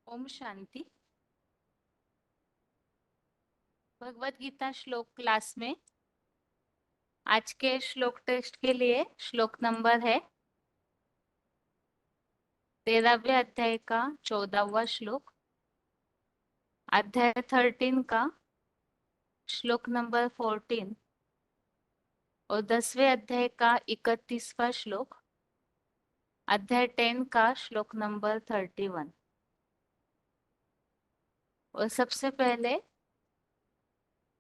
ओम शांति। भगवत गीता श्लोक क्लास में आज के श्लोक टेस्ट के लिए श्लोक नंबर है 13वें अध्याय का 14वां श्लोक, अध्याय 13 का श्लोक नंबर 14 और 10वें अध्याय का 31वां श्लोक, अध्याय 10 का श्लोक नंबर 31। और सबसे पहले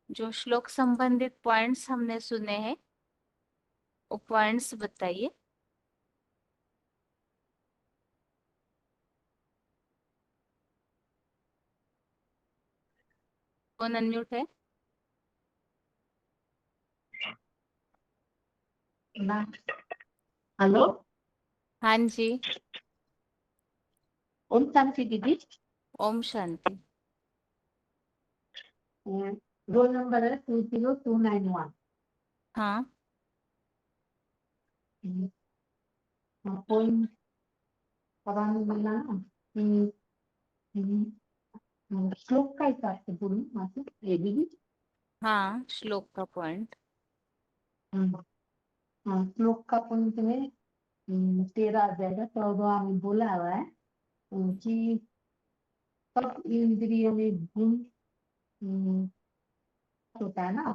जो श्लोक संबंधित पॉइंट्स हमने सुने हैं वो पॉइंट्स बताइए। कौन अनम्यूट है? हेलो। हाँ जी। ओम शांति दीदी। ओम शांति। रोल नंबर है 20291। हाँ, कोई पता नहीं मिला ना कि श्लोक का हिसाब से बोलूं मासी ये दीदी। हाँ श्लोक का पॉइंट। श्लोक का पॉइंट में 13 अध्याय का 14 में बोला हुआ है कि सब इंद्रियों में गुण होता है ना।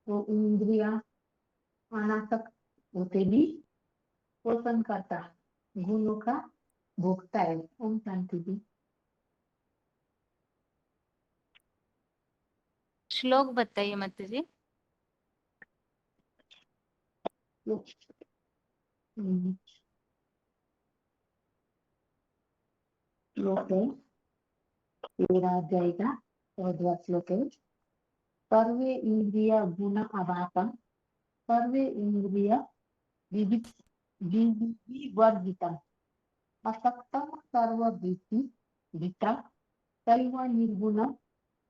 तो इंद्रिया अनासक्त होते भी पोषण करता गुणों का भोगता है। ओम शांति जी। श्लोक बताइए माता जी। श्लोक है 13 अध्याय का 14वां श्लोक है। सर्वे इंद्रिय गुण अभापम सर्वे इंद्रिय विवर्जितम असक्तम सर्ववृत्ति विता तैव निर्गुण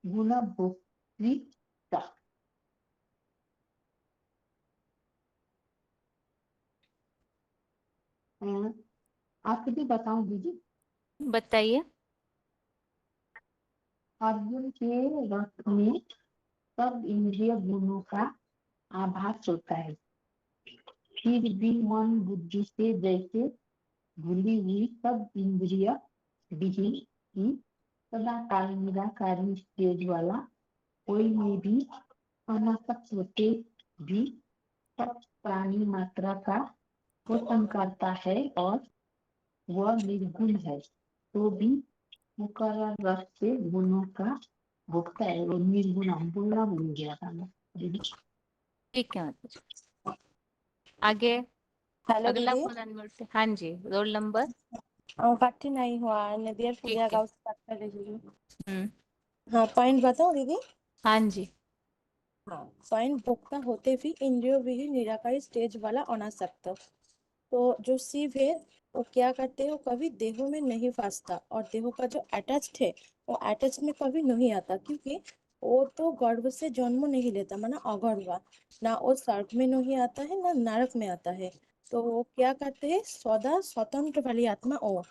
गुण भोक्तृ। आपको भी बताऊं दीदी। बताइए। अर्जुन के रथ में सब इंद्रिय गुणों का आभास होता है, फिर भी मन बुद्धि से जैसे भूली हुई सब इंद्रिय विहीन की सदाकाल निराकारी स्टेज वाला कोई में भी अनासक्त होते भी सब प्राणी मात्रा का पोषण करता है और वह निर्गुण है तो भी मुकर्रर रस से गुणों का भोगता है। वो निर्गुण हम बोलना भूल गया था मैं दीदी। ठीक है माता जी। आगे हेलो अगला दीदी। कौन अनम्यूट है? हाँ जी, रोल नंबर। पाठी नहीं हुआ नदियर पूजा ठीक है। गाँव से बात कर रही हूँ। हम्म। हाँ पॉइंट बताओ दीदी। हाँ जी। हाँ पॉइंट भोक्ता होते भी इंद्रियों विहीन निराकारी स्टेज वाला अनासक्त। तो जो शिव है वो क्या करते हैं, वो कभी देहों में नहीं फंसता और देहों का जो अटैच्ड है वो अटैच में कभी नहीं आता, क्योंकि वो तो गर्भ से जन्म नहीं लेता, माना अगर्भा ना, वो स्वर्ग में नहीं आता है ना नरक में आता है। तो वो क्या करते हैं, सदा स्वतंत्र वाली आत्मा ओ।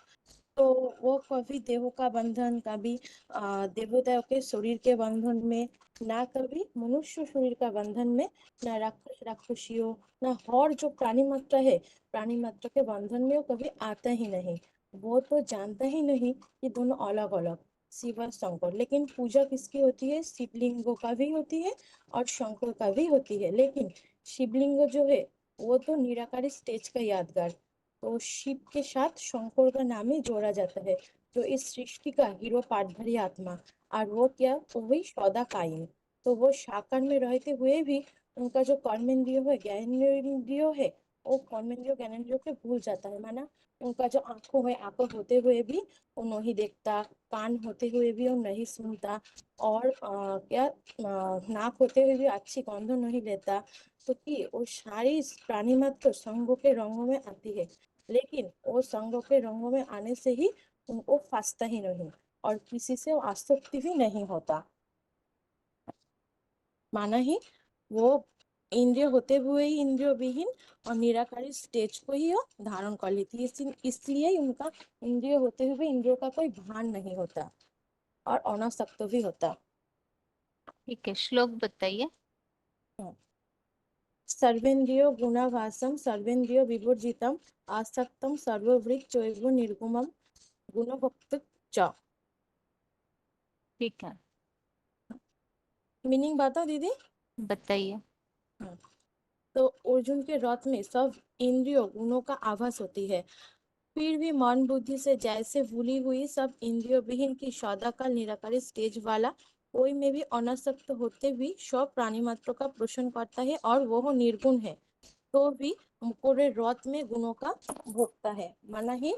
तो वो कभी देवों का बंधन, कभी देवताओं के शरीर के बंधन में, ना कभी मनुष्य शरीर का बंधन में, ना राक्षस राक्षसियों, ना और जो प्राणी मात्रा है प्राणी मात्रा के बंधन में वो कभी आता ही नहीं। वो तो जानता ही नहीं कि दोनों अलग अलग शिव और शंकर। लेकिन पूजा किसकी होती है, शिवलिंगों का भी होती है और शंकर का भी होती है। लेकिन शिवलिंग जो है वो तो निराकारी स्टेज का यादगार, तो शिव के साथ शंकर का नाम ही जोड़ा जाता है, जो इस सृष्टि का हीरो पार्टधारी आत्मा। और वो क्या, तो वही सदा कायम। तो वो साकार में रहते हुए भी उनका जो कर्मेंद्रिय है ज्ञानेंद्रिय है, वो कर्मेंद्रिय ज्ञानेंद्रिय के भूल जाता है। माना उनका जो आंखों है, आंखों होते हुए भी वो नहीं देखता, कान होते हुए भी वो नहीं सुनता, और नाक होते हुए भी अच्छी गंध नहीं लेता। तो कि वो सारी प्राणी मात्र संगों के रंगों में आती है, लेकिन वो संगों के रंगों में आने से ही उनको फंसता ही नहीं और किसी से आसक्ति भी नहीं होता। माना ही वो इंद्रिय होते हुए ही इंद्रिय विहीन और निराकारी स्टेज को ही वो धारण कर लेती है। इसलिए उनका इंद्रिय होते हुए इंद्रियों का कोई भान नहीं होता और अनासक्त भी होता। ठीक है, श्लोक बताइए। सर्वेन्द्रियो गुणाभासम सर्वेन्द्रियो विवर्जितम आसक्तम सर्ववृत्त चैव निर्गुणम गुणभोक्त च। ठीक है, मीनिंग बताओ दीदी। बताइए। तो अर्जुन के रथ में सब इंद्रियों गुणों का आभास होती है, फिर भी मन बुद्धि से जैसे भूली हुई सब इंद्रिय विहीन की सदाकाल निराकारी स्टेज वाला कोई में भी अनासक्त होते भी सब प्राणी मात्र का पोषण करता है और वह निर्गुण है, तो भी मुकोरे रथ में गुणों का भोगता है। माना ही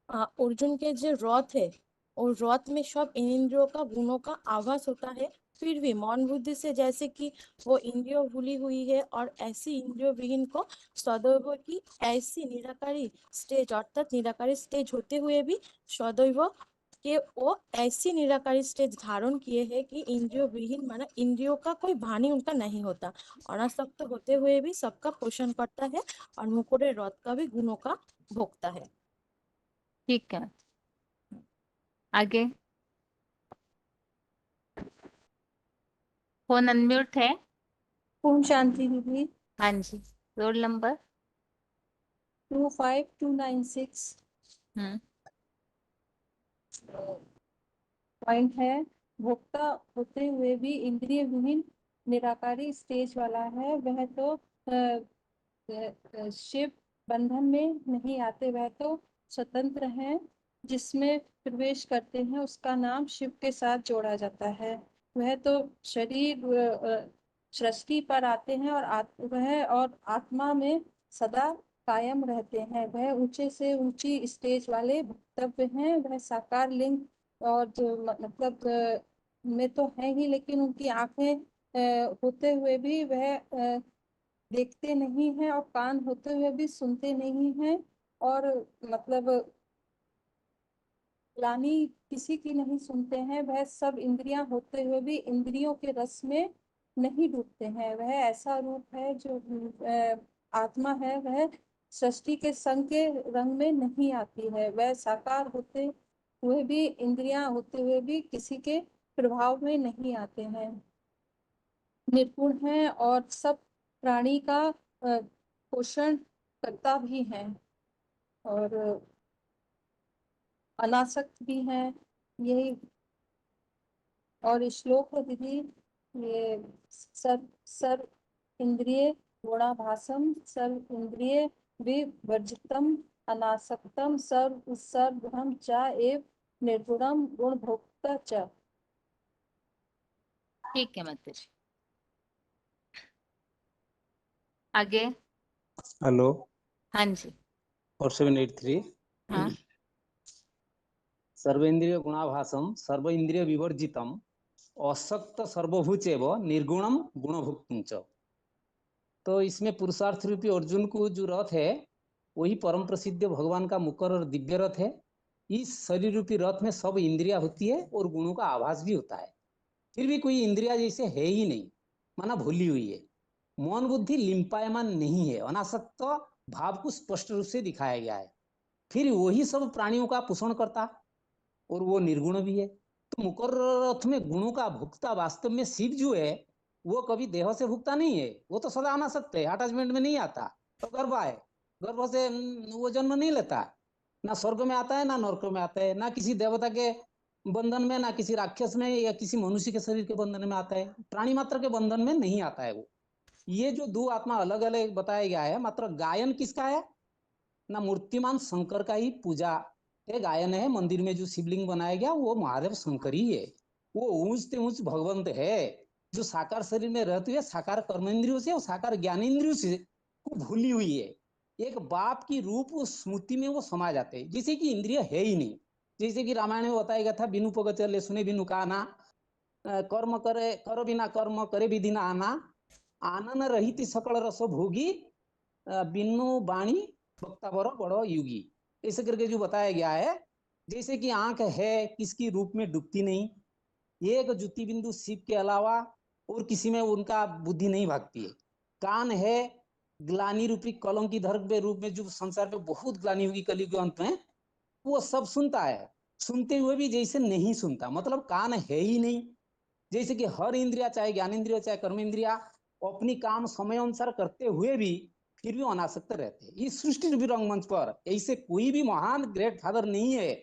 अर्जुन के जो रथ है और रथ में सब इंद्रियों का गुणों का आभास होता है, फिर भी मन बुद्धि से जैसे कि वो इंद्रियों भूली हुई है और ऐसी इंद्रियों विहीन को सदैव की ऐसी निराकारी स्टेज अर्थात निराकारी स्टेज होते हुए भी सदैव के वो ऐसी निराकारी स्टेज धारण किए है कि इंद्रियों विहीन माना इंद्रियों का कोई भानी उनका नहीं होता, अनासक्त होते हुए भी सबका पोषण करता है और मुकुरे रथ का भी गुणों का भोगता है। ठीक है, आगे। फोन अनम्यूट है। ओम शांति दीदी। हाँ जी, रोल नंबर। 25296 हम्म। पॉइंट है। भोक्ता होते हुए भी इंद्रिय विहीन निराकारी स्टेज वाला है, वह तो शिव बंधन में नहीं आते, वह तो स्वतंत्र हैं। जिसमें प्रवेश करते हैं उसका नाम शिव के साथ जोड़ा जाता है। वह तो शरीर सृष्टि पर आते हैं और वह और आत्मा में सदा कायम रहते हैं। वह ऊंचे से ऊंची स्टेज वाले भक्तव्य हैं। वह साकार लिंग और जो मतलब में तो है ही, लेकिन उनकी आंखें होते हुए भी वह देखते नहीं हैं और कान होते हुए भी सुनते नहीं हैं और मतलब ग्लानि किसी की नहीं सुनते हैं। वह सब इंद्रियां होते हुए भी इंद्रियों के रस में नहीं डूबते हैं। वह ऐसा रूप है जो आत्मा है, वह सृष्टि के संग के रंग में नहीं आती है। वह साकार होते हुए भी इंद्रियां होते हुए भी किसी के प्रभाव में नहीं आते हैं, निर्गुण है और सब प्राणी का पोषण करता भी है और अनासक्त भी है। यही और श्लोक है दीदी। ये सर्व इंद्रिय गुणाभासम सर्व इंद्रिय विवर्जितम अनासक्तम सर्व सर्वभ्रम च एव निर्गुणम गुणभोक्ता च। ठीक है माता जी, आगे। हेलो। हाँ जी। 4783। हाँ। सर्वेन्द्रिय गुणाभासम सर्व इंद्रिय विवर्जितम असक्त सर्वभूचैव निर्गुणम गुणभुक्तुम च। तो इसमें पुरुषार्थ रूपी अर्जुन को जो रथ है वही परम प्रसिद्ध भगवान का मुकर और दिव्य रथ है। इस शरीर रूपी रथ में सब इंद्रिया होती है और गुणों का आभास भी होता है, फिर भी कोई इंद्रिया जैसे है ही नहीं, माना भूली हुई है। मन बुद्धि लिंपायमान नहीं है, अनासक्त भाव को स्पष्ट रूप से दिखाया गया है। फिर वही सब प्राणियों का पोषण करता और वो निर्गुण भी है। तो मुकर रथ में गुणों का भुगता वास्तव में शिव जो है वो कभी देह से भुगता नहीं है, वो तो सदा अनासक्त है, अटैचमेंट में नहीं आता। तो गर्भ आए, गर्भ से वो जन्म नहीं लेता, ना स्वर्ग में आता है ना नरक में आता है, ना किसी देवता के बंधन में, ना किसी राक्षस में या किसी मनुष्य के शरीर के बंधन में आता है, प्राणी मात्र के बंधन में नहीं आता है वो। ये जो दो आत्मा अलग अलग बताया गया है, मात्र गायन किसका है ना, मूर्तिमान शंकर का ही पूजा ये गायन है। मंदिर में जो शिवलिंग बनाया गया वो महादेव शंकर ही है। वो ऊंच ऊंच भगवंत है जो साकार शरीर में रहते हुए साकार कर्मेंद्रियों से और साकार ज्ञानेन्द्रियों से को भूली हुई है। एक बाप की रूप स्मृति में वो समा जाते हैं, जैसे कि इंद्रिय है ही नहीं। जैसे कि रामायण में बताया गया था, बिनु पगत ले सुने बिनु काना, कर्म करे करो बिना कर्म करे विधि ना आना, आनन रहित सकल रस भोगी, बिनु बाणी वक्ता बड़ो बड़ो युगी। ऐसे करके जो बताया गया है, जैसे कि आंख है किसकी रूप में डूबती नहीं, एक ज्योति बिंदु शिव के अलावा और किसी में उनका बुद्धि नहीं भागती है। कान है ग्लानि रूपी कलंक की धर्म के रूप में, जो संसार पे बहुत ग्लानि होगी कलयुग के अंत में, वो सब सुनता है, सुनते हुए भी जैसे नहीं सुनता, मतलब कान है ही नहीं। जैसे कि हर इंद्रिया, चाहे ज्ञान इंद्रिया चाहे कर्म इंद्रिया, अपनी काम समय अनुसार करते हुए भी फिर भी अनासक्त रहते हैं। इस सृष्टि रूपी रंगमंच पर ऐसे कोई भी महान ग्रेट फादर नहीं है,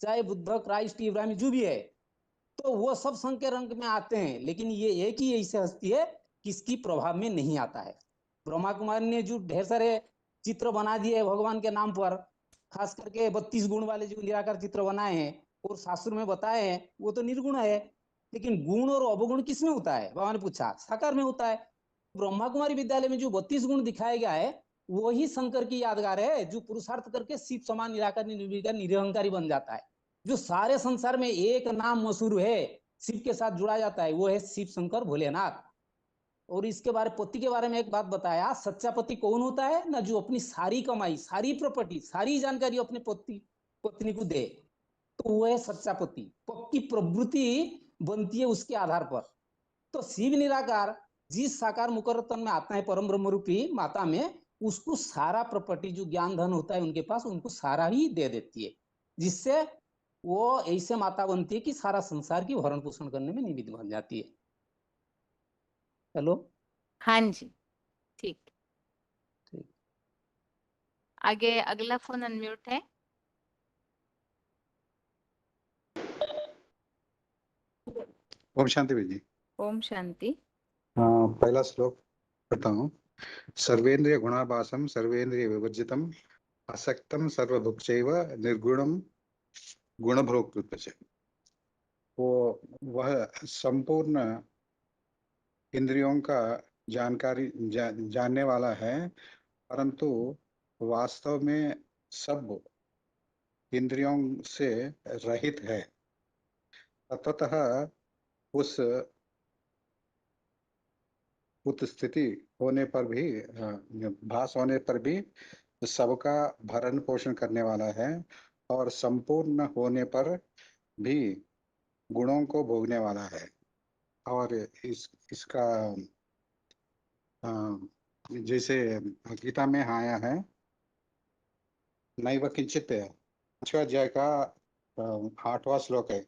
चाहे बुद्ध, क्राइस्ट, इब्राहिम, जो भी है, तो वो सब संघ के रंग में आते हैं, लेकिन ये एक ही ऐसी हस्ती है किसकी प्रभाव में नहीं आता है। ब्रह्मा कुमारी ने जो ढेर सारे चित्र बना दिए भगवान के नाम पर, खास करके 32 गुण वाले जो निराकार चित्र बनाए हैं और शास्त्र में बताए हैं, वो तो निर्गुण है। लेकिन गुण और अवगुण किस में होता है, भगवान ने पूछा, साकार में होता है। ब्रह्मा कुमारी विद्यालय में जो 32 गुण दिखाया गया है, वही शंकर की यादगार है, जो पुरुषार्थ करके शिव समान निराकार निर्विकार निरहंकारी बन जाता है। जो सारे संसार में एक नाम मशहूर है, शिव के साथ जुड़ा जाता है, वो है शिव शंकर भोलेनाथ। और इसके बारे पति के बारे में एक बात बताया, सच्चा पति कौन होता है ना, जो अपनी सारी कमाई, सारी प्रॉपर्टी, सारी जानकारी अपने पति पत्नी को दे, तो वो है सच्चा पति। पक्की प्रवृत्ति बनती है उसके आधार पर। तो शिव निराकार जिस साकार मुकरतन में आता है परम ब्रह्म रूपी माता में, उसको सारा प्रॉपर्टी जो ज्ञान धन होता है उनके पास, उनको सारा ही दे देती है, जिससे वो ऐसे माता बनती है कि सारा संसार की भरण पोषण करने में निमित्त बन जाती है। हेलो। हाँ जी, ठीक। ठीक। आगे अगला फोन अनम्यूट है। ओम शांति जी। ओम शांति। पहला श्लोक पढ़ता हूँ। सर्वेंद्रिय गुणाभासम सर्वेंद्रिय विवर्जितम असक्तम सर्वभुक्चैव निर्गुणम गुणभोक्तृत्व से। वो वह संपूर्ण इंद्रियों का जानने वाला है, परंतु वास्तव में सब इंद्रियों से रहित है। तत्वतः उस स्थिति होने पर भी, भास होने पर भी सबका भरण पोषण करने वाला है, और संपूर्ण होने पर भी गुणों को भोगने वाला है। और इसका जैसे गीता में आया है, नैव किंचित, 5वें अध्याय का 8वां श्लोक है,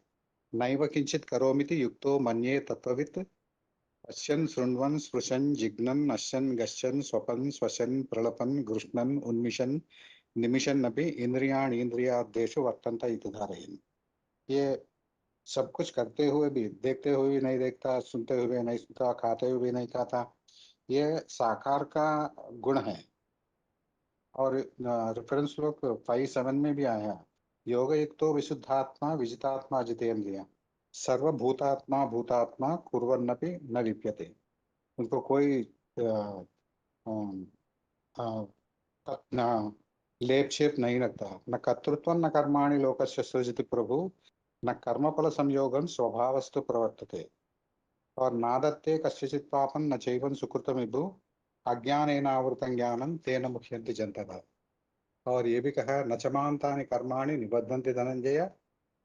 नैव किंचित करोमिति युक्तो मन्ये तत्त्ववित् पश्यन् शृण्वन् स्पृशन् जिघ्नन् नश्यन् गच्छन् स्वपन् श्वसन् प्रलपन् गृह्णन् उन्मिषन् निमिषन्नपि इंद्रियाणीन्द्रियार्थेषु वर्तन्त इति धारयन्। ये सब कुछ करते हुए भी, देखते हुए भी नहीं देखता, सुनते हुए भी नहीं सुनता, खाते हुए भी नहीं खाता, ये साकार का गुण है। और रेफरेंस श्लोक 5:7 में भी आया, योग युक्तो विशुद्धात्मा विजितात्मा जितेन्द्रिय सर्वभूतात्मा भूतात्मा कुर्वन्नपि न लिप्यते। उनको कोई लेप छेप नहीं रखता। न कर्तृत्व न कर्माणि लोकस्य सृजति प्रभु न कर्मफल संयोगं स्वभावस्तु प्रवर्तते। और नादत्ते कस्यचित् पापं न चैवं सुकृतं विभु अज्ञानेनावृतं ज्ञानं तेन मुह्यन्ति जन्तवः। और ये भी कहा, न चमान्तानि कर्माणि निबद्धन्ति धनंजय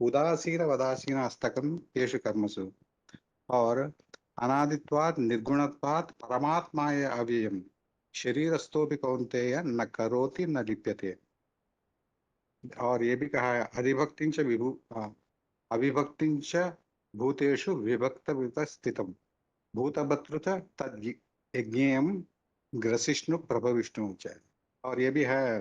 उदासीन वदासीन हस्तकं येषु कर्मसु। और अनादित्वात् निर्गुणत्वात् परमात्माय अव्ययम् शरीरस्थोपि कौन्तेय न करोति न लिप्यते। और ये भी कहा है, अधिभक्तिंच अविभक्तिंच भूतेषु विभक्त स्थितम् भूतभर्तृ तद् यज्ञेयम् ग्रसिष्णु प्रभविष्णु च। और ये भी है,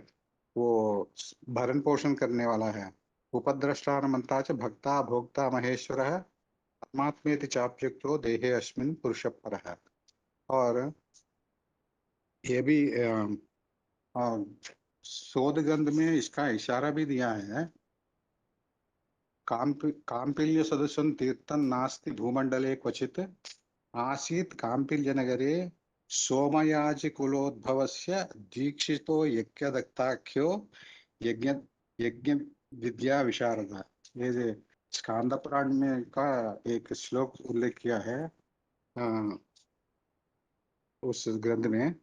वो भरण पोषण करने वाला है। उपद्रष्टानमन्ता च भक्ता भोक्ता महेश्वरः आत्मेति चाप्युक्तो देहे अस्मिन् पुरुष परः। और ये भी शोध ग्रंथ में इसका इशारा भी दिया है, काम्पिल्य सदृशं तीर्थं नास्ति भूमंडले क्वचित् आसीत् काम्पिल्य नगरे सोमयाजि कुलोद्भवस्य दीक्षितो यज्ञदत्ताख्यो यज्ञ यज्ञ विद्या विशारद। ये स्कांद पुराण में का एक श्लोक उल्लेख किया है उस ग्रंथ में।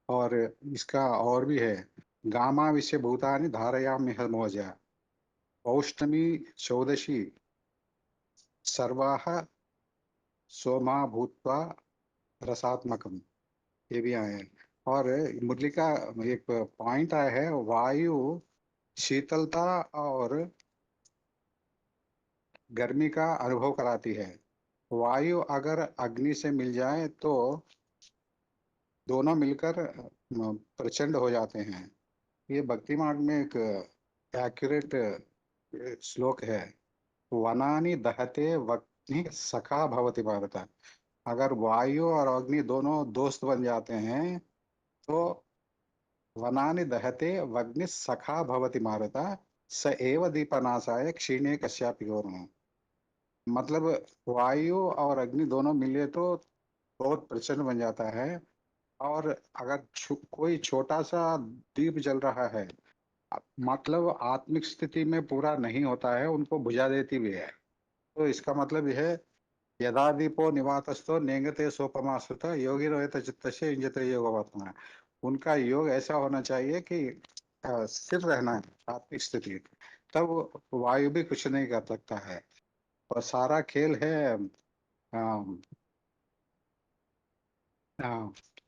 और इसका और भी है, गामा विश्व भूतानि धारयाम्यह मोजा पौष्णमी चौदशी सर्वाः सोमा भूत्वा रसात्मकम, ये भी आया है। और मुरली का एक पॉइंट आया है, वायु शीतलता और गर्मी का अनुभव कराती है। वायु अगर अग्नि से मिल जाए तो दोनों मिलकर प्रचंड हो जाते हैं। ये भक्ति मार्ग में एक एक्यूरेट श्लोक है। वनानि दहते वह्नि सखा भवति भारत। अगर वायु और अग्नि दोनों दोस्त बन जाते हैं तो वनानि दहते वग्नि सखा भवति भारत, स एव दीपनाशाय क्षीणे कस्यापि घोरम। मतलब वायु और अग्नि दोनों मिले तो बहुत प्रचंड बन जाता है, और अगर कोई छोटा सा दीप जल रहा है, मतलब आत्मिक स्थिति में पूरा नहीं होता है, उनको बुझा देती भी है। तो इसका मतलब यह है, यदा दीपो निवातस्थो नेंगते सोपमाश्रित योगी रोहित चित्तस्य इंजते योगवात्मा। उनका योग ऐसा होना चाहिए कि स्थिर रहना है आत्मिक स्थिति, तब वायु भी कुछ नहीं कर सकता है। और सारा खेल है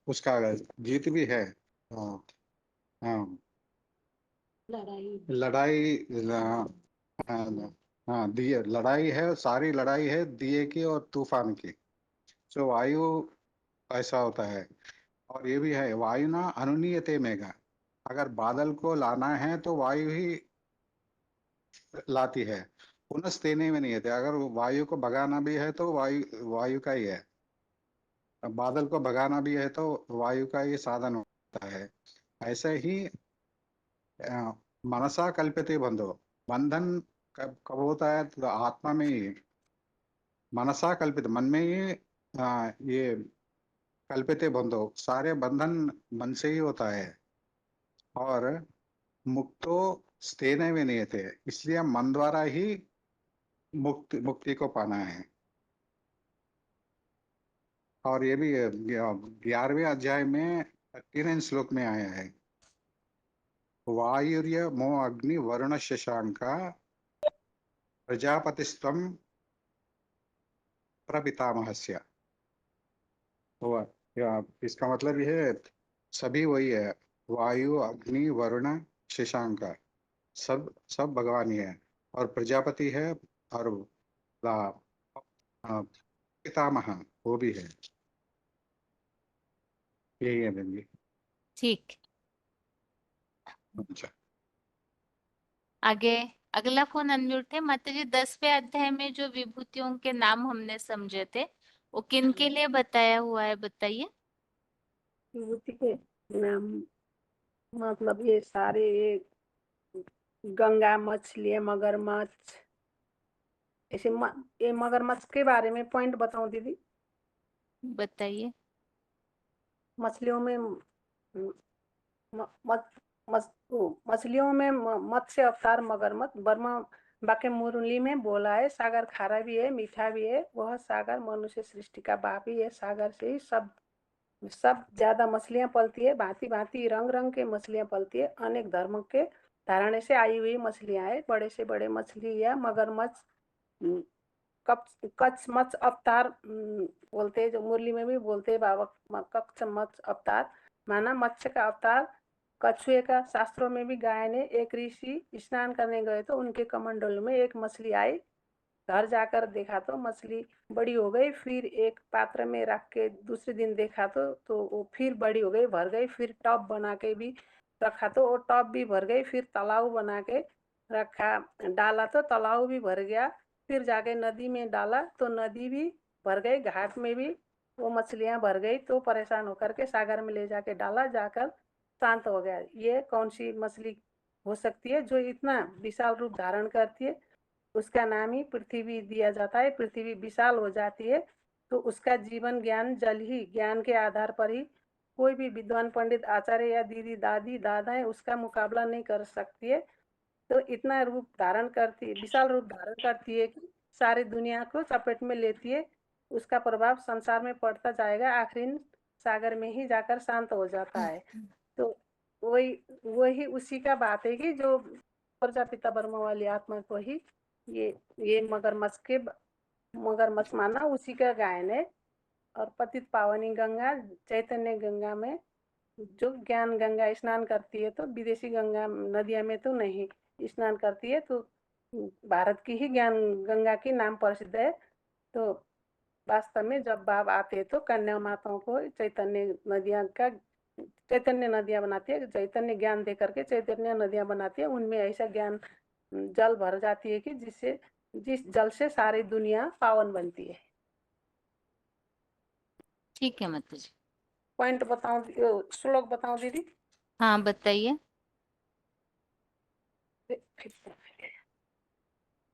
उसका जीत भी है। हाँ, हाँ, लड़ाई हाँ, दिए लड़ाई है, सारी लड़ाई है दिए की और तूफान की। जो वायु ऐसा होता है। और ये भी है, वायु ना अनुनीयते मेघा। अगर बादल को लाना है तो वायु ही लाती है। पुनस्तेने में नहीं थे, अगर वायु को भगाना भी है तो वायु वायु का ही है। बादल को भगाना भी है तो वायु का ही साधन होता है। ऐसे ही मनसा कल्प्यते बंधो। बंधन कब कब होता है? तो आत्मा में ही, मनसा कल्पित, मन में ही ये कल्पित बंधो, सारे बंधन मन से ही होता है। और मुक्तो स्तेन में नहीं थे, इसलिए मन द्वारा ही मुक्ति को पाना है। और ये भी 11वें अध्याय में 39 श्लोक में आया है, वायुर्य मो अग्नि वरुण शशांका प्रजापतिस्त्वं प्रपितामहस्य। तो इसका मतलब यह है, सभी वही है, वायु अग्नि वरुण शशांक, सब सब भगवान ही है। और प्रजापति है, और पितामह वो भी है। यही है बहन जी। ठीक। अच्छा, आगे अगला फोन अनम्यूट है। माता जी 10वें अध्याय में जो विभूतियों के नाम हमने समझे थे, वो किन के लिए बताया हुआ है, बताइए। विभूति के नाम मतलब ये सारे, ये गंगा मछली, मगरमच्छ, ऐसे ये मगरमच्छ के बारे में पॉइंट बताऊं दीदी? बताइए। मछलियों में मछलियों में मत्स्य अवतार मगरमच्छ बर्मा बाके मुरली में बोला है। सागर खारा भी है, मीठा भी है। वह सागर मनुष्य सृष्टि का बाप ही है। सागर से ही सब ज्यादा मछलियां पलती है। भांति भांति रंग रंग के मछलियां पलती है। अनेक धर्म के धारणे से आई हुई मछलियां है। बड़े से बड़े मछली या मगरमच्छ कच्छ मत्स्य अवतार बोलते हैं, जो मुरली में भी बोलते हैं बाबा, कच्छ मत्स्य अवतार माना मत्स्य का अवतार। कछुए का शास्त्रों में भी गायन है। एक ऋषि स्नान करने गए तो उनके कमंडल में एक मछली आई। घर जाकर देखा तो मछली बड़ी हो गई। फिर एक पात्र में रख के दूसरे दिन देखा तो वो फिर बड़ी हो गई, भर गई। फिर टब बना के भी रखा तो वो टब भी भर गई। फिर तालाब बना के रखा, डाला तो तालाब भी भर गया। फिर जाके नदी में डाला तो नदी भी भर गई। घाट में भी वो मछलियां भर गई। तो परेशान होकर के सागर में ले जाके डाला, जाकर शांत हो गया। ये कौन सी मछली हो सकती है जो इतना विशाल रूप धारण करती है? उसका नाम ही पृथ्वी दिया जाता है। पृथ्वी विशाल हो जाती है तो उसका जीवन ज्ञान जल ही ज्ञान के आधार पर ही कोई भी विद्वान पंडित आचार्य या दीदी दादी दादा है उसका मुकाबला नहीं कर सकती है। तो इतना रूप धारण करती है, विशाल रूप धारण करती है कि सारी दुनिया को चपेट में लेती है। उसका प्रभाव संसार में पड़ता जाएगा, आखिर सागर में ही जाकर शांत हो जाता है। तो वही वही उसी का बात है कि जो प्रजापिता ब्रह्म वाली आत्मा को ही ये मगरमच्छ माना उसी का गायन है। और पतित पावनी गंगा चैतन्य गंगा में जो ज्ञान गंगा स्नान करती है, तो विदेशी गंगा नदियां में तो नहीं स्नान करती है, तो भारत की ही ज्ञान गंगा की नाम प्रसिद्ध है। तो वास्तव में जब बाबा आते हैं तो कन्या माताओं को चैतन्य नदियां बनाती है, चैतन्य ज्ञान दे करके चैतन्य नदियां बनाती है। उनमें ऐसा ज्ञान जल भर जाती है कि जिस जल से सारी दुनिया पावन बनती है। ठीक है माता जी। पॉइंट बताऊं, श्लोक बताऊं दीदी? हाँ बताइए।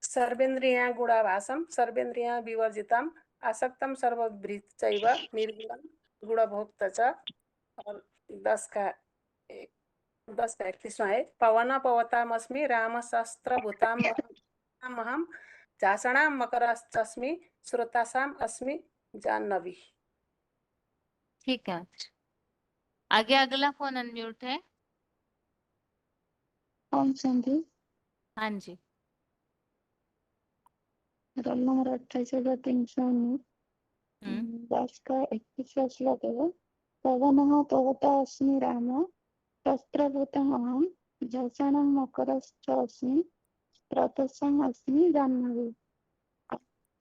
सर्वेन्द्रिया गुणाभासम सर्वेन्द्रिया विवर्जितम आसक्तम सर्वभृतचैव निर्गुणं गुणभोक्त च। और 10 का 31वां है। पवन पवतामस्मि राम शस्त्र भूताम महम झाषणां मकरश्चस्मि श्रोतासाम अस्मि जाह्नवी। ठीक है माता जी। आगे अगला फोन अनम्यूट है। ओम शांति। हाँ जी। Roll number 28,319। हम्म। 10 का 31वां श्लोक है। पवनः पवतास्मि राम शस्त्रभूतमहं झषणं मकरश्चास्मि स्रोतस्सम् अस्मि जाह्नवी।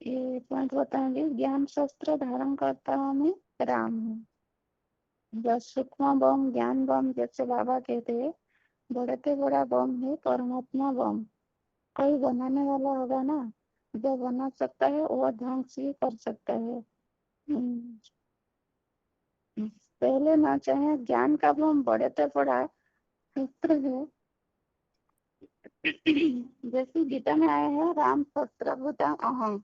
ये पॉइंट बताएंगे। ज्ञान शस्त्र धारण करता में राम है। जो सूक्ष्म बम ज्ञान बम जैसे बाबा कहते हैं, बड़े से बड़ा बम है परमात्मा बम। कोई बनाने वाला होगा ना, जो बना सकता है वो ढंग से कर सकता है। पहले ना चाहे ज्ञान का बम बड़े से बड़ा शस्त्र है। जैसे गीता में आया है राम शस्त्र भूता अहम,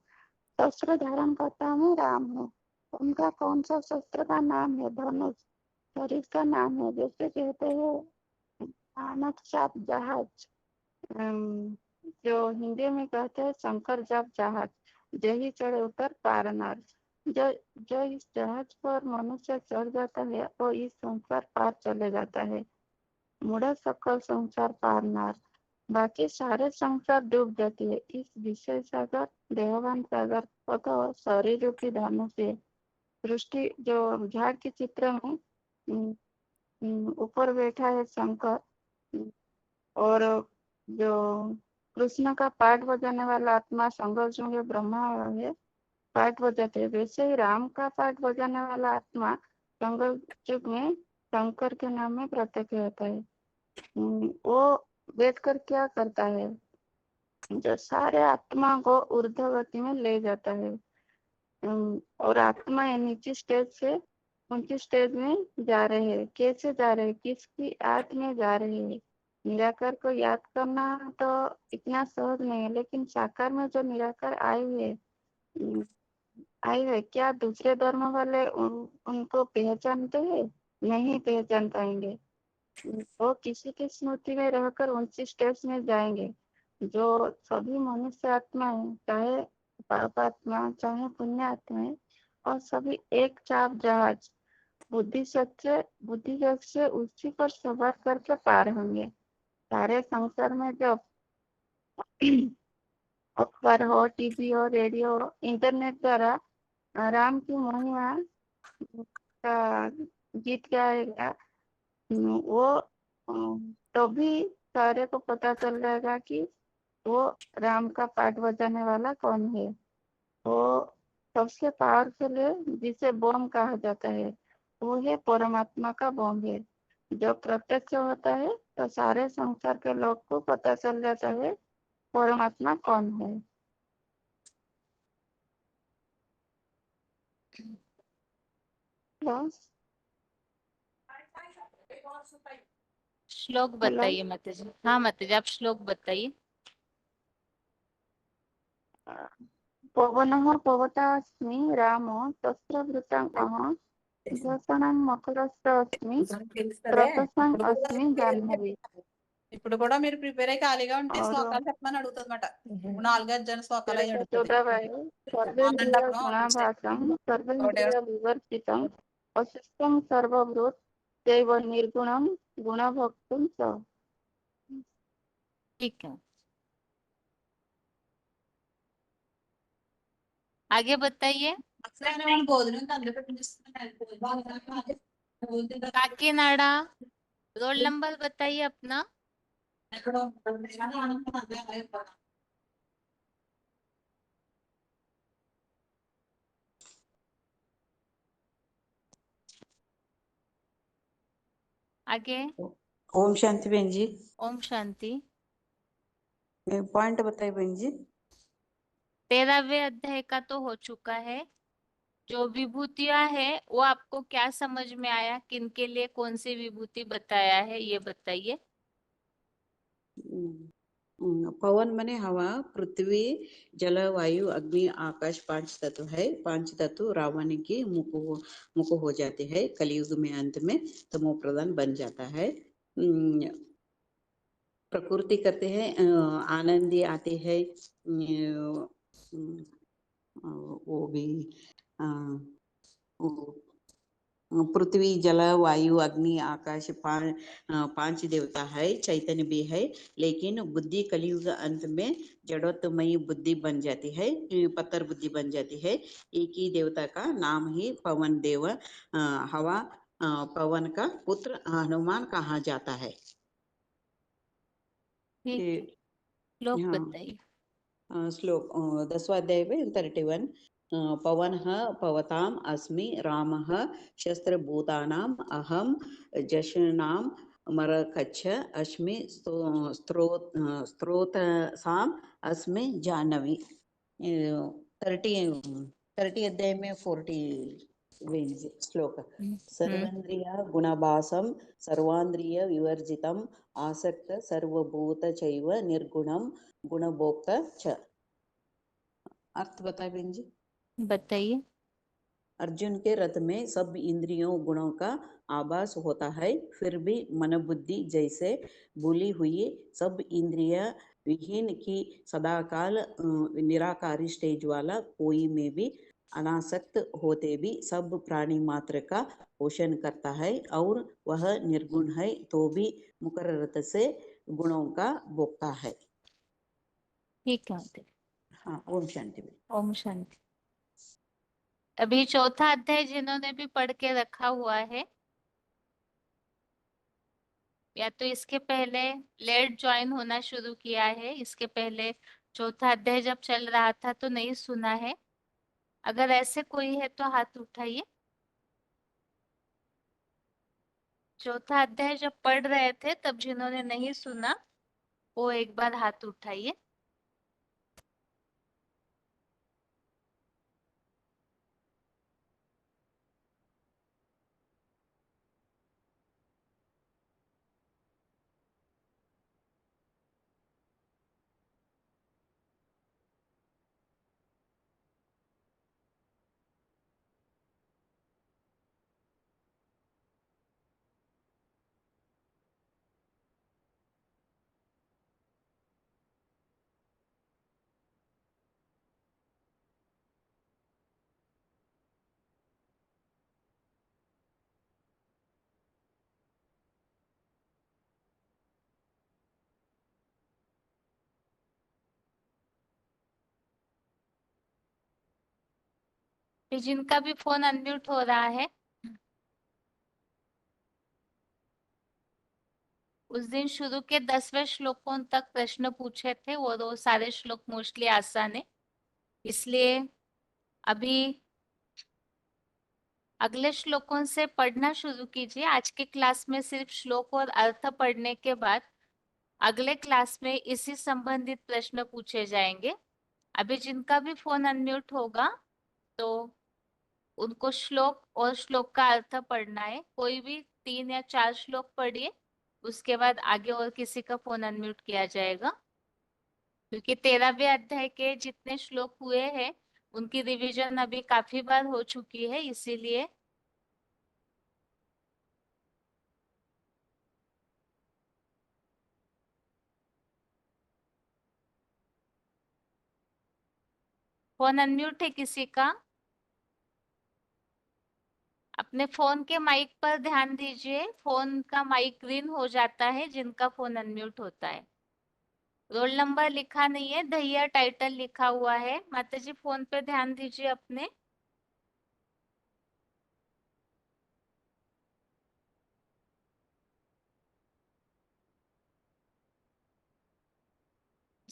शस्त्र धारण करता में राम है। उनका कौन सा शस्त्र का नाम है? धनुष। शरीर का नाम है। जैसे कहते हैं मानव चाप जहाज, जो हिंदी में कहते हैं शंकर जब जहाज, जही चढ़े उतर पारनार। जो जो इस जहाज पर मनुष्य चढ़ जाता है वो इस संसार पार चले जाता है। मुड़ा सकल संसार पारनार, बाकी सारे संसार डूब जाती है। इस विषय सागर देहवान सागर को तो शरीर रूपी धनुष है। सृष्टि जो झाड़ के चित्र में ऊपर बैठा है शंकर, और जो कृष्ण का पाठ बजाने वाला आत्मा संघर्ष में ब्रह्मा है, पाठ बजाते हैं। वैसे ही राम का पाठ बजाने वाला आत्मा संघर्ष युग में शंकर के नाम में प्रत्यक्ष होता है। वो बैठकर क्या करता है? जो सारे आत्मा को ऊर्ध्व गति में ले जाता है। और आत्मा नीचे स्टेज से ऊंची स्टेज में जा रहे हैं। कैसे जा रहे हैं? किसकी याद में जा रहे हैं? निराकार को याद करना तो इतना सहज नहीं है, लेकिन साकार में जो निराकार आए हुए क्या दूसरे धर्म वाले उनको पहचानते हैं? नहीं पहचान पाएंगे। वो किसी की स्मृति में रहकर ऊंची स्टेज में जाएंगे। जो सभी मनुष्य आत्मा है, चाहे पाप आत्मा चाहे पुण्य आत्मा है, और सभी एक चाप जहाज बुद्धि योग से उसी पर सवार करके पार होंगे। सारे संसार में जब अखबार हो, टीवी हो, रेडियो हो, इंटरनेट द्वारा राम की महिमा का गीत गाएगा, वो तभी सारे को पता चल जाएगा कि वो राम का पाठ बजाने वाला कौन है। वो सबसे पावरफुल है, जिसे बम कहा जाता है। वो है परमात्मा का बम है। जब प्रत्यक्ष होता है तो सारे संसार के लोग को पता चल जाता है परमात्मा कौन है। बस। श्लोक हेलो। बताइए माता जी। हाँ माता जी, आप श्लोक बताइए। पवनः पवतास्मि राम शस्त्रभृतां अहं झषणं मकरश्चास्मि स्रोतस्सं अस्मि जाह्नवी। ఇప్పుడు కూడా మీరు ప్రిపేర్ అయ్యి ఖాళీగా ఉంటే और శ్లోకాలు చెప్పమని అడుగుతుంది అనమాట. 4-5 జన శ్లోకాలు అయ్యి అడుగుతుంది. 14 सर्वेन्द्रिय गुणाभासं सर्वेन्द्रिय विवर्जितम् अशुद्धं सर्वभूत चैव निर्गुणं गुणभोक्तुं च। ठीक है, आगे बताइए। అసలు మనం భోజనం అందులో పిలుస్తున్నాం काकीनाडा। रोल नंबर बताइए अपना। ఎక్కడో आगे। ओम शांति बहन जी। ओम शांति। पॉइंट बताइए बहन जी। 13वें अध्याय का तो हो चुका है। जो विभूतियां है वो आपको क्या समझ में आया, किनके लिए कौन सी विभूति बताया है ये बताइए। पवन मने हवा, पृथ्वी, जल, वायु, अग्नि, आकाश 5 तत्व है। 5 तत्व रावण की मुख हो जाते हैं कलयुग में, अंत में तमो प्रधान बन जाता है। प्रकृति करते हैं आनंदी आते हैं, वो भी पृथ्वी, जल, वायु, अग्नि, आकाश 5 देवता है, चैतन्य भी है। लेकिन बुद्धि कलयुग अंत में जड़त्वमयी बुद्धि बन जाती है, पत्थर बुद्धि बन जाती है। एक ही देवता का नाम ही पवन देव, हवा, पवन का पुत्र हनुमान कहा जाता है। ठीक है, श्लोक हाँ, बताइए। श्लोक 10वां अध्याय में 31। पवन पवताम अस्मि, राम शस्त्रभूतानाम अहम जशनाम मरकच्छ अस्मि, स्त्रोतसाम अस्मि जाह्नवी। 30 अध्याय में 40 श्लोक। सर्वेन्द्रिय गुणभासम सर्वान्द्रिय विवर्जितम आसक्त सर्वभूत चैव निर्गुणम गुणभोक्ता च। अर्थ बताए बहन जी। बताइए। अर्जुन के रथ में सब इंद्रियों गुणों का आभास होता है, फिर भी मन बुद्धि जैसे भूली हुई सब इंद्रिय विहीन की सदाकाल निराकारी स्टेज वाला कोई में भी अनासक्त होते भी सब प्राणी मात्र का पोषण करता है, और वह निर्गुण है तो भी मुकर्रत से गुणों का भोक्ता है। ठीक है। हाँ, ओम शांति। ओम शांति। अभी चौथा अध्याय जिन्होंने भी पढ़ के रखा हुआ है, या तो इसके पहले लेट ज्वाइन होना शुरू किया है, इसके पहले चौथा अध्याय जब चल रहा था तो नहीं सुना है, अगर ऐसे कोई है तो हाथ उठाइए। चौथा अध्याय जब पढ़ रहे थे तब जिन्होंने नहीं सुना वो एक बार हाथ उठाइए। जिनका भी फोन अनम्यूट हो रहा है, उस दिन शुरू के 10वें श्लोकों तक प्रश्न पूछे थे, वो सारे श्लोक मोस्टली आसान है, इसलिए अभी अगले श्लोकों से पढ़ना शुरू कीजिए। आज के क्लास में सिर्फ श्लोक और अर्थ पढ़ने के बाद अगले क्लास में इसी संबंधित प्रश्न पूछे जाएंगे। अभी जिनका भी फोन अनम्यूट होगा तो उनको श्लोक और श्लोक का अर्थ पढ़ना है। कोई भी 3 या 4 श्लोक पढ़िए, उसके बाद आगे और किसी का फोन अनम्यूट किया जाएगा, क्योंकि 13वें अध्याय के जितने श्लोक हुए हैं उनकी रिवीजन अभी काफी बार हो चुकी है, इसीलिए फोन अनम्यूट है किसी का? अपने फोन के माइक पर ध्यान दीजिए, फोन का माइक ग्रीन हो जाता है जिनका फोन अनम्यूट होता है। रोल नंबर लिखा नहीं है, दहिया टाइटल लिखा हुआ है। माता जी फोन पे ध्यान दीजिए अपने।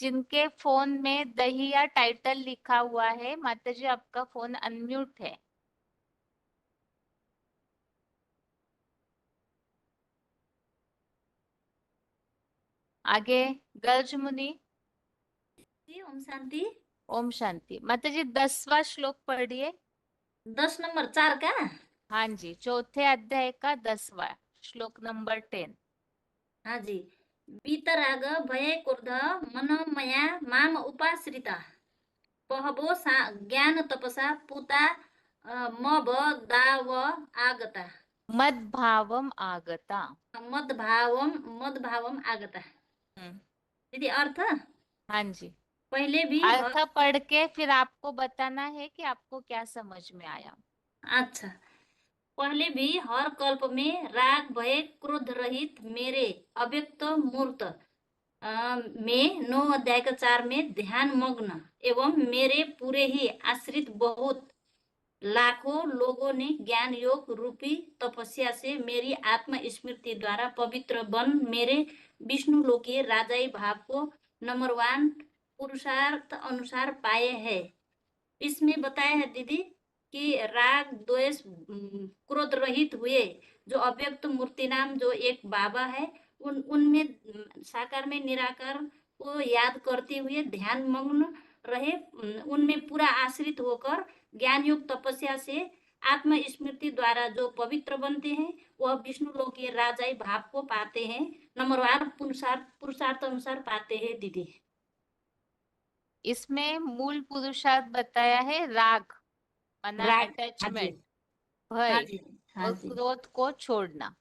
जिनके फोन में दहिया टाइटल लिखा हुआ है, माताजी आपका फोन अनम्यूट है। आगे गर्ज मुनि। जी, ओम शांति। ओम शांति। माताजी 10वां श्लोक पढ़िए। 10 नंबर 4 का। हाँ जी, चौथे अध्याय का 10वां श्लोक नंबर 10। हाँ जी। वीतराग भय क्रोध मनोमया माम उपाश्रिता बहवो ज्ञान तपसा पूता मब दाव आगता मद्भावम आगता। मदभावम आगता। दीदी अर्थ हाँ जी, पहले भी अर्थ पढ़ के फिर आपको बताना है कि आपको क्या समझ में आया। अच्छा, पहले भी हर कल्प में राग भय क्रोध रहित मेरे अव्यक्त मूर्त में 9 अध्याय का 4 में ध्यान मग्न एवं मेरे पूरे ही आश्रित बहुत लाखों लोगों ने ज्ञान योग रूपी तपस्या से मेरी आत्म स्मृति द्वारा पवित्र बन मेरे विष्णु लोकीय राजाई भाव को नंबरवान पुरुषार्थ अनुसार पाए हैं। इसमें बताया है दीदी कि राग द्वेष क्रोध रहित हुए जो अव्यक्त मूर्ति नाम जो एक बाबा है, उनमें साकार में निराकार को याद करते हुए ध्यान मग्न रहे, उनमें पूरा आश्रित होकर ज्ञान युक्त तपस्या से आत्म स्मृति द्वारा जो पवित्र बनते हैं वह विष्णु लोक के राजाई भाव को पाते हैं, नंबरवार पुरुषार्थ अनुसार पाते हैं दीदी। इसमें मूल पुरुषार्थ बताया है राग माना अटैचमेंट, भय और क्रोध को छोड़ना।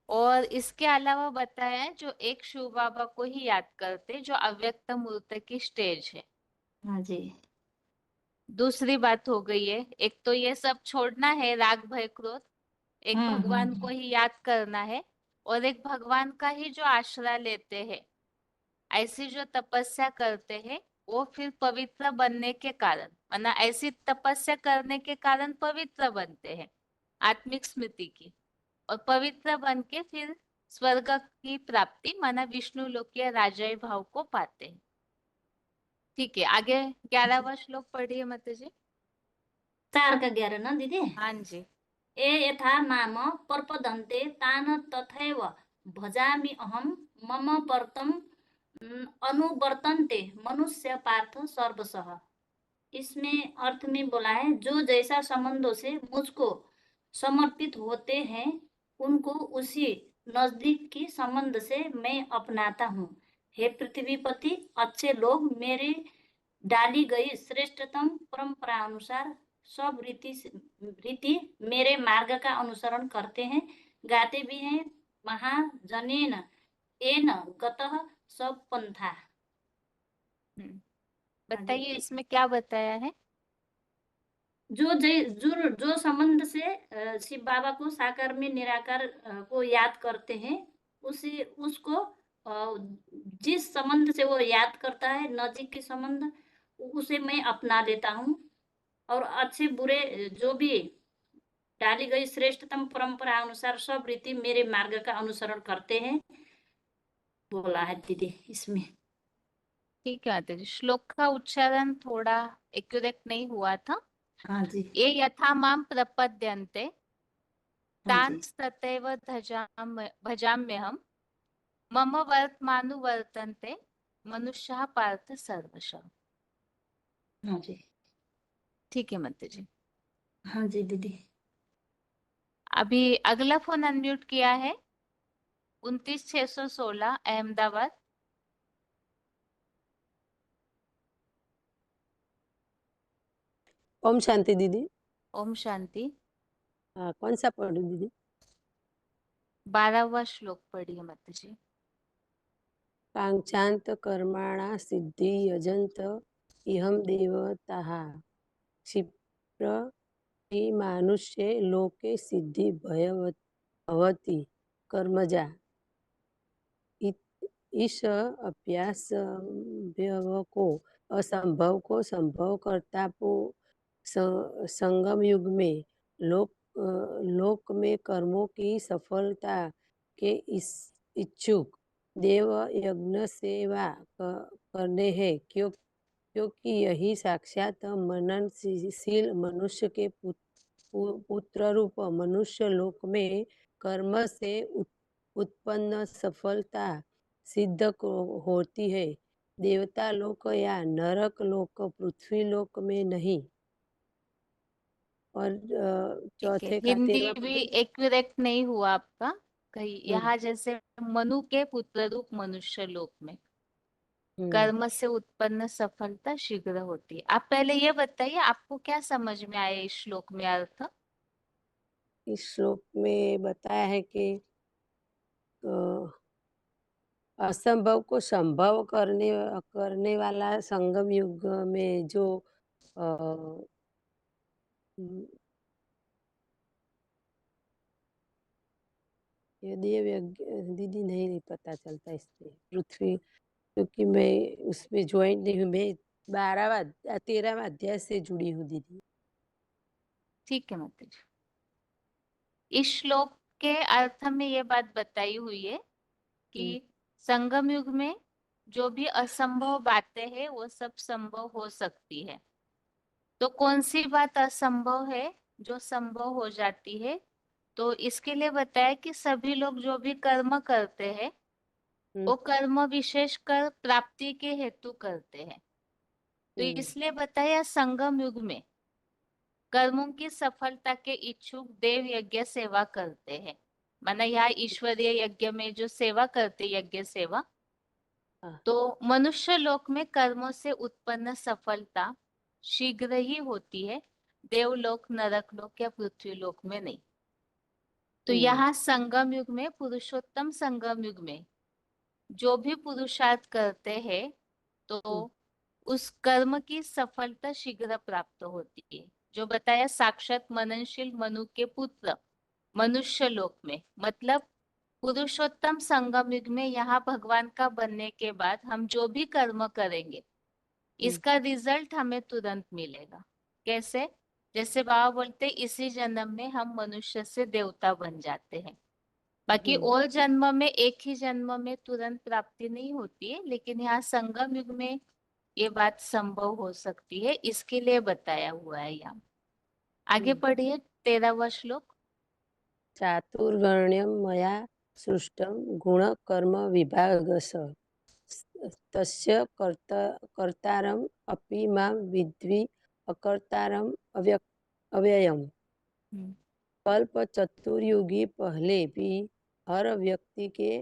और इसके अलावा बताया है जो एक शिव बाबा को ही याद करते जो अव्यक्त मूर्त की स्टेज है। हाँ जी। दूसरी बात हो गई है, एक तो ये सब छोड़ना है राग भय क्रोध, एक भगवान को ही याद करना है और एक भगवान का ही जो आश्रय लेते हैं, ऐसी जो तपस्या करते हैं वो फिर पवित्र बनने के कारण माना ऐसी तपस्या करने के कारण पवित्र बनते हैं आत्मिक स्मृति की, और पवित्र बन के फिर स्वर्ग की प्राप्ति माना विष्णु लोकीय राजय भाव को पाते हैं। ठीक है, आगे 11वां श्लोक पढ़िए माताजी। 4 का 11 ना दीदी। हाँ जी। ए यथा माम पर्पदन्ते तान तथैव भजामि अहम मम वर्तम अनुवर्तन्ते मनुष्य पार्थ सर्वशः। इसमें अर्थ में बोला है जो जैसा संबंधों से मुझको समर्पित होते हैं उनको उसी नजदीक की संबंध से मैं अपनाता हूँ। हे पृथ्वीपति, अच्छे लोग मेरे डाली गई श्रेष्ठतम परंपरा अनुसार सब रीति मेरे मार्ग का अनुसरण करते हैं, गाते भी हैं। महाजनेन एन गतः सब पंथा। बताइए इसमें क्या बताया है। जो संबंध से शिव बाबा को साकार में निराकार को याद करते हैं, उसको जिस संबंध से वो याद करता है नजीक के संबंध उसे मैं अपना लेता हूँ, और अच्छे बुरे जो भी डाली गई श्रेष्ठतम परंपरा अनुसार सब रीति मेरे मार्ग का अनुसरण करते हैं, बोला है दीदी इसमें। ठीक है माताजी, श्लोक का उच्चारण थोड़ा एक्यूरेट नहीं हुआ था। हाँ जी। ये यथा माम प्रपद्यन्ते तान् तथैव भजाम्यहम् मम वर्तमानुवर्तन्ते मनुष्यः पार्थ सर्वशः। हाँ जी। ठीक है माताजी। हाँ जी दीदी। अभी अगला फोन अनम्यूट किया है 29616 अहमदाबाद। ओम शांति दीदी। ओम शांति। कौन सा पढ़ू दीदी। 12वां श्लोक पढ़िए माताजी। कांक्षांत कर्माणा सिद्धि यजंत इहम देवताः क्षिप्र हि मानुष्ये लोके सिद्धि भवति कर्मजा इस अभ्यास को असंभव को संभव करता संगम युग में लोक में कर्मों की सफलता के इच्छुक देव यज्ञ सेवा करने हैं, क्योंकि यही साक्षात मननशील मनुष्य के पुत्र रूप मनुष्य लोक में कर्म से उत्पन्न सफलता सिद्ध होती है। देवता लोक या नरक लोक पृथ्वी लोक में नहीं। और ठीक है, चौथे का हिंदी 13वां भी पद। एक्यूरेट नहीं हुआ आपका कहीं। यहाँ जैसे मनु के पुत्र रूप मनुष्य लोक में कर्म से उत्पन्न सफलता शीघ्र होती है। आप पहले ये बताइए, आपको क्या समझ में आया इस श्लोक में अर्थ? इस श्लोक में बताया है कि असंभव को संभव करने वाला संगम युग में जो यदि दीदी नहीं पता चलता इसमें पृथ्वी, क्योंकि मैं उसमें ज्वाइन नहीं हूँ। मैं 13वां अध्याय से जुड़ी हूँ दीदी। ठीक है माता जी। इस श्लोक के अर्थ में ये बात बताई हुई है कि संगम युग में जो भी असंभव बातें हैं वो सब संभव हो सकती है। तो कौन सी बात असंभव है जो संभव हो जाती है? तो इसके लिए बताया कि सभी लोग जो भी कर्म करते हैं वो कर्म विशेषकर प्राप्ति के हेतु करते हैं। तो इसलिए बताया संगम युग में कर्मों की सफलता के इच्छुक देव यज्ञ सेवा करते हैं। माना यहाँ ईश्वरीय यज्ञ में जो सेवा करते यज्ञ सेवा, तो मनुष्य लोक में कर्मों से उत्पन्न सफलता शीघ्र ही होती है, देवलोक नरक लोक या पृथ्वी लोक में नहीं। तो यहाँ संगम युग में, पुरुषोत्तम संगम युग में जो भी पुरुषार्थ करते हैं तो उस कर्म की सफलता शीघ्र प्राप्त होती है। जो बताया साक्षात मननशील मनु के पुत्र मनुष्य लोक में, मतलब पुरुषोत्तम संगम युग में यहाँ भगवान का बनने के बाद हम जो भी कर्म करेंगे इसका रिजल्ट हमें तुरंत मिलेगा। कैसे? जैसे बाबा बोलते इसी जन्म में हम मनुष्य से देवता बन जाते हैं। बाकी और जन्म में, एक ही जन्म में तुरंत प्राप्ति नहीं होती है, लेकिन यहाँ संगम युग में ये बात संभव हो सकती है, इसके लिए बताया हुआ है यहाँ। आगे पढ़िए 13वां श्लोक। चातुर्वर्ण्यं मया सृष्टं गुणकर्म विभागश तस्य कर्तारम् अपि मां विद्धि अकर्तारम् अव्ययम्। कल्प चतुर्युगी पहले भी हर व्यक्ति के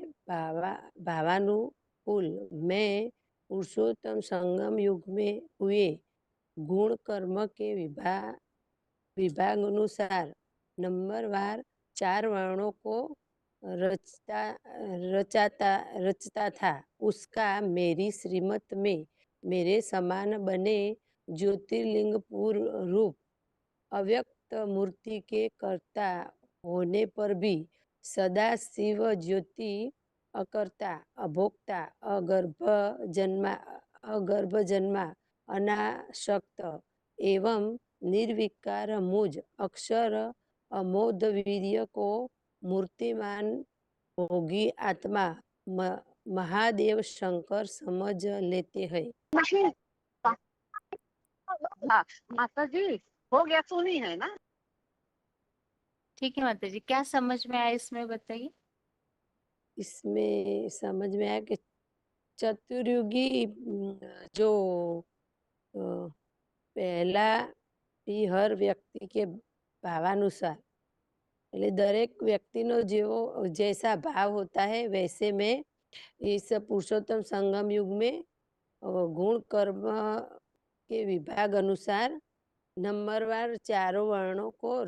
भावानुकूल में पुरुषोत्तम संगम युग में हुए गुण कर्म के विभागानुसार नंबरवार 4 वर्णों को रचता था। उसका मेरी श्रीमत में मेरे समान बने ज्योतिर्लिंग पूर्ण रूप अव्यक्त मूर्ति के कर्ता होने पर भी सदा शिव ज्योति अकर्ता अभोक्ता अगर्भ जन्मा अनासक्त एवं निर्विकार मुझ अक्षर अमोद वीर्य को मूर्तिमान भोगी आत्मा महादेव शंकर समझ लेते हैं। माता जी हो गया, सुनी है ना? ठीक है माता जी, क्या समझ में आया इसमें बताइए। इसमें समझ में आया कि चतुर्युगी जो पहला भी हर व्यक्ति के भावानुसार, એટલે દરેક વ્યક્તિનો જેવો जैसा भाव होता है वैसे में इस पुरुषोत्तम संगम युग में गुण कर्म के विभाग अनुसार नंबरवार 4 वर्णों को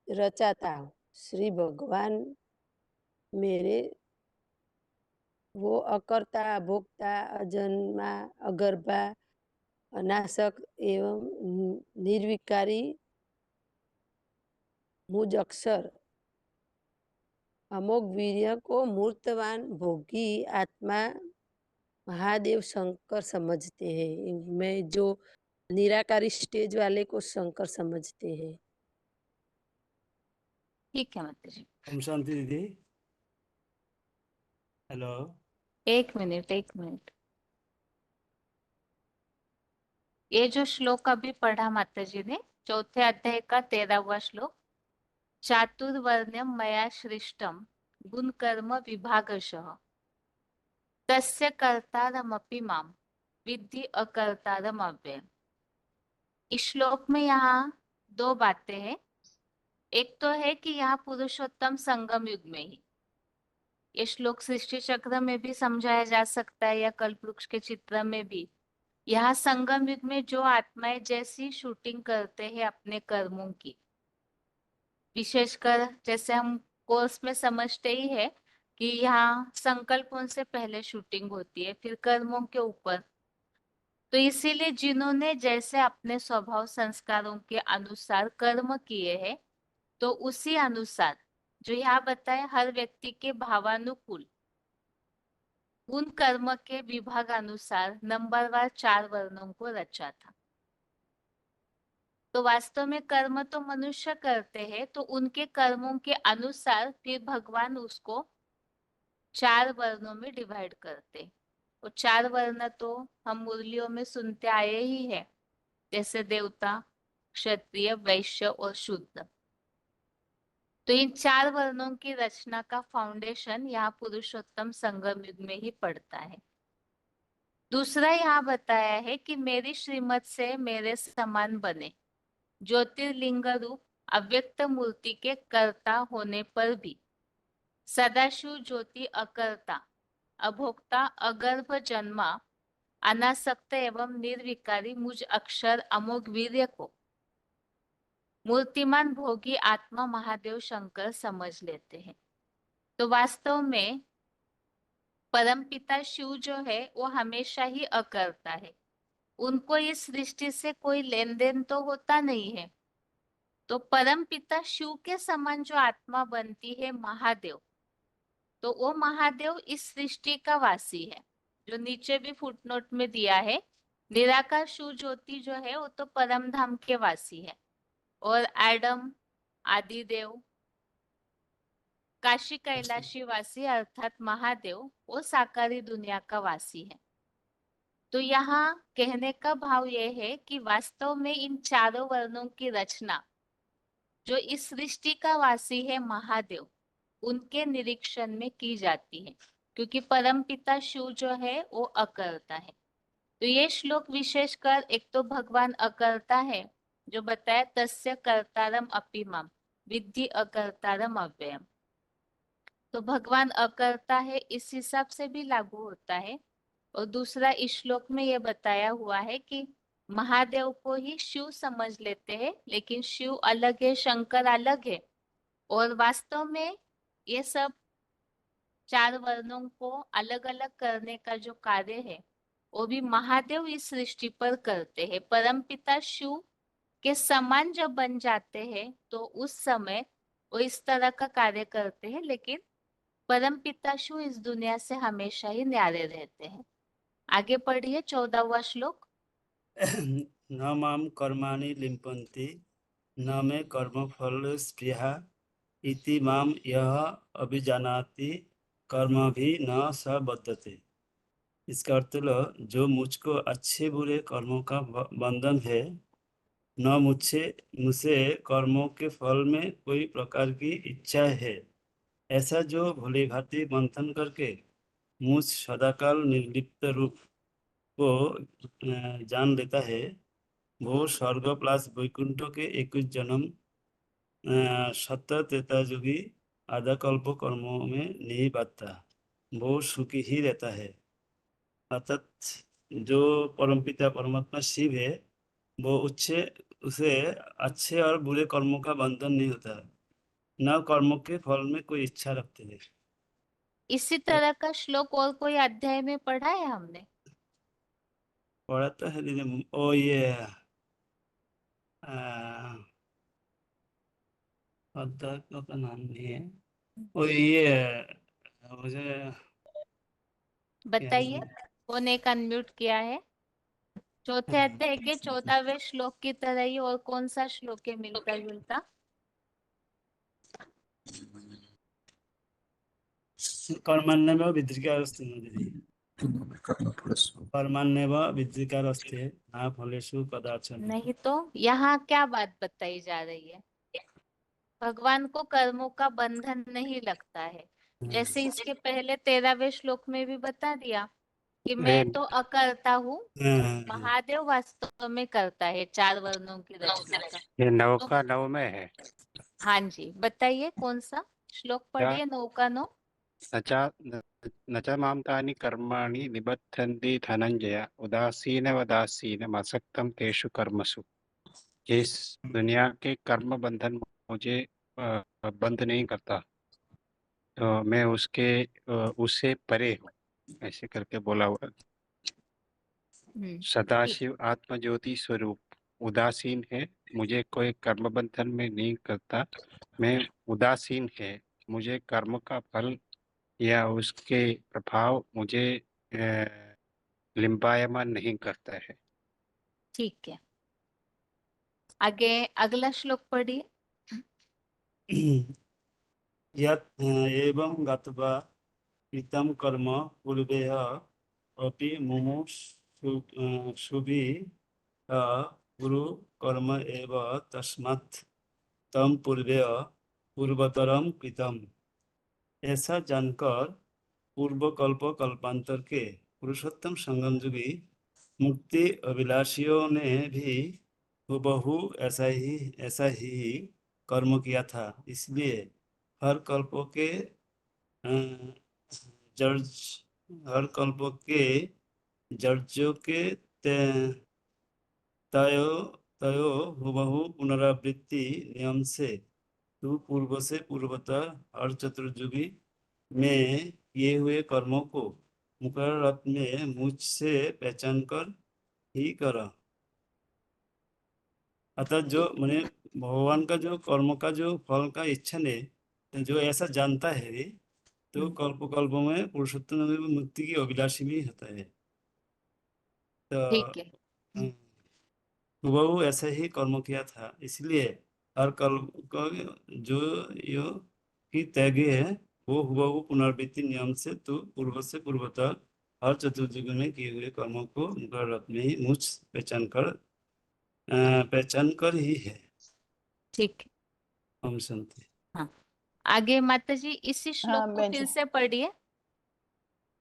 रचाता श्री भगवान मेरे वो अकर्ता भोक्ता अजन्मा अगर्भा अनासक एवं निर्विकारी मुझ अक्षर अमोघ वीर्य को मूर्तवान भोगी आत्मा महादेव शंकर समझते हैं। मैं जो निराकारी स्टेज वाले को शंकर समझते हैं। ठीक है माता जी। ओम शांति दीदी। हेलो। एक मिनट। ये जो श्लोक अभी पढ़ा माता जी ने, चौथे अध्याय का 13वां श्लोक, चातुर्वर्ण्यम मया सृष्टम गुण कर्म विभागशः तस्य कर्तारमपि माम विद्धि अकर्तारम अव्ययम्। इस श्लोक में यहाँ दो बातें हैं। एक तो है कि यहाँ पुरुषोत्तम संगम युग में ही, ये श्लोक सृष्टि चक्र में भी समझाया जा सकता है या कल्पवृक्ष के चित्र में भी। यहाँ संगम युग में जो आत्माएं जैसी शूटिंग करते हैं अपने कर्मों की, विशेषकर जैसे हम कोर्स में समझते ही है कि यहाँ संकल्पों से पहले शूटिंग होती है, फिर कर्मों के ऊपर। तो इसीलिए जिन्होंने जैसे अपने स्वभाव संस्कारों के अनुसार कर्म किए हैं, तो उसी अनुसार जो यहाँ बताए हर व्यक्ति के भावानुकूल उन कर्म के विभाग अनुसार नंबरवार 4 वर्णों को रचा था। तो वास्तव में कर्म तो मनुष्य करते हैं, तो उनके कर्मों के अनुसार फिर भगवान उसको 4 वर्णों में डिवाइड करते। और 4 वर्ण तो हम मुरलियों में सुनते आए ही है, जैसे देवता, क्षत्रिय, वैश्य और शूद्र। तो इन 4 वर्णों की रचना का फाउंडेशन यहाँ पुरुषोत्तम संगम युग में ही पड़ता है। दूसरा यहाँ बताया है कि मेरी श्रीमत से मेरे समान बने, ज्योतिर्लिंग रूप अव्यक्त मूर्ति के कर्ता होने पर भी सदाशिव ज्योति अकर्ता, अभोक्ता, अगर्भ जन्मा, अनासक्त एवं निर्विकारी मुझ अक्षर अमोघ वीर्य को मूर्तिमान भोगी आत्मा महादेव शंकर समझ लेते हैं। तो वास्तव में परमपिता शिव जो है वो हमेशा ही अकर्ता है, उनको इस सृष्टि से कोई लेन देन तो होता नहीं है। तो परमपिता शिव के समान जो आत्मा बनती है महादेव, तो वो महादेव इस सृष्टि का वासी है। जो नीचे भी फुटनोट में दिया है, निराकार शिव ज्योति जो है वो तो परम धाम के वासी है, और एडम, आदिदेव, काशी कैलाशी वासी अर्थात महादेव वो साकारी दुनिया का वासी है। तो यहाँ कहने का भाव यह है कि वास्तव में इन चारों वर्णों की रचना जो इस सृष्टि का वासी है महादेव, उनके निरीक्षण में की जाती है, क्योंकि परमपिता शिव जो है वो अकर्ता है। तो ये श्लोक विशेषकर एक तो भगवान अकर्ता है, जो बताया तस्य कर्तारम अपि माम विद्धि अकर्तारम अव्ययम्। तो भगवान अकर्ता है, इस हिसाब से भी लागू होता है। और दूसरा इस श्लोक में ये बताया हुआ है कि महादेव को ही शिव समझ लेते हैं, लेकिन शिव अलग है, शंकर अलग है। और वास्तव में ये सब 4 वर्णों को अलग अलग करने का जो कार्य है वो भी महादेव इस सृष्टि पर करते हैं। परमपिता शिव के समान जब बन जाते हैं तो उस समय वो इस तरह का कार्य करते हैं, लेकिन परमपिता शिव इस दुनिया से हमेशा ही न्यारे रहते हैं। आगे पढ़िए 14वां श्लोक। न माम कर्माणि लिम्पन्ति न मे कर्मफल स्पृहा इति माम यह अभिजानाति कर्म भी न स बद्धते। इसका अर्थ लो, जो मुझको अच्छे बुरे कर्मों का बंधन है, न मुझसे कर्मों के फल में कोई प्रकार की इच्छा है, ऐसा जो भली भांति मंथन करके मुझ सदाकाल निर्लिप्त रूप को जान लेता है, वो स्वर्ग प्लस वैकुंठ के 21 जन्म सत्य त्रेता युगी आधा कल्प कर्मों में नहीं बांधता, वो सुखी ही रहता है। अर्थात जो परमपिता परमात्मा शिव है, वो उसे अच्छे और बुरे कर्मों का बंधन नहीं होता, न कर्मों के फल में कोई इच्छा रखते हैं। इसी तरह का श्लोक और कोई अध्याय में पढ़ा है हमने? पढ़ा तो है दीदी। ओ ये अध्याय का नाम नहीं है, ओ ये मुझे बताइए, कौन एक अनम्यूट किया है? चौथे अध्याय के 14वें श्लोक की तरह ही और कौन सा श्लोक है मिलता जुलता? कर्मण्येव विद्रिकारस्ते न दीदी। कर्मण्येव विद्रिकारस्ते न फलेषु कदाचन। नहीं तो यहाँ क्या बात बताई जा रही है? भगवान को कर्मों का बंधन नहीं लगता है। जैसे इसके पहले 13वें श्लोक में भी बता दिया कि मैं तो अकर्ता हूँ, महादेव वास्तव में करता है 4 वर्णों की रचना का। ये 9 तो का 9 में है। हाँ जी, बताइए कौन सा श्लोक पढ़िए, 9 का 9। न च मां तानि कर्माणि निबद्धन्ति धनंजय उदासीनवदासीनमसक्तं तेषु कर्मसु। इस दुनिया के कर्म बंधन मुझे बंद नहीं करता, तो मैं उससे परे हूँ, ऐसे करके बोला हुआ। सदाशिव आत्मज्योति स्वरूप उदासीन है, मुझे कोई कर्म बंधन में नहीं करता। मैं उदासीन है, मुझे कर्म का फल या उसके प्रभाव मुझे लिम्बायमान नहीं करता है। ठीक है, आगे अगला श्लोक पढ़िए। यत् एवं गत्वा कृतं कर्म पूर्वेह अपि मुमुक्षुभिः गुरु कर्म एव तस्मात् तम पूर्वतरम कृतम। ऐसा जानकर पूर्वकल्प कल्पांतर के पुरुषोत्तम संगम युगी मुक्ति अभिलाषियों ने भी हुबहू ऐसा ही कर्म किया था। इसलिए हर कल्पों के जर्जों के तयो हुबहू पुनरावृत्ति नियम से तू पूर्व से पूर्वतर हर चतुर्युगी में किए हुए कर्मों को मुकर्रर अर्थ में मुझसे पहचान कर ही करा। अतः जो मैंने भगवान का जो कर्म का जो फल का इच्छा ने जो ऐसा जानता है, तो कल्प कल्प में पुरुषोत्तम मुक्ति की अभिलाषी भी होता है। ठीक है, तो हुबहू ऐसा ही कर्म किया था, इसलिए हर कल्प का जो यो की त्यागी है वो हुबहू पुनरावृत्ति नियम से तो पूर्व से पूर्वतर हर चतुर्युग में किए हुए कर्मों को मुकर्रर में ही मुझ पहचान कर ही है। ठीक। हम सुनते। हाँ, आगे माता जी इसी श्लोक को फिर से पढ़िए।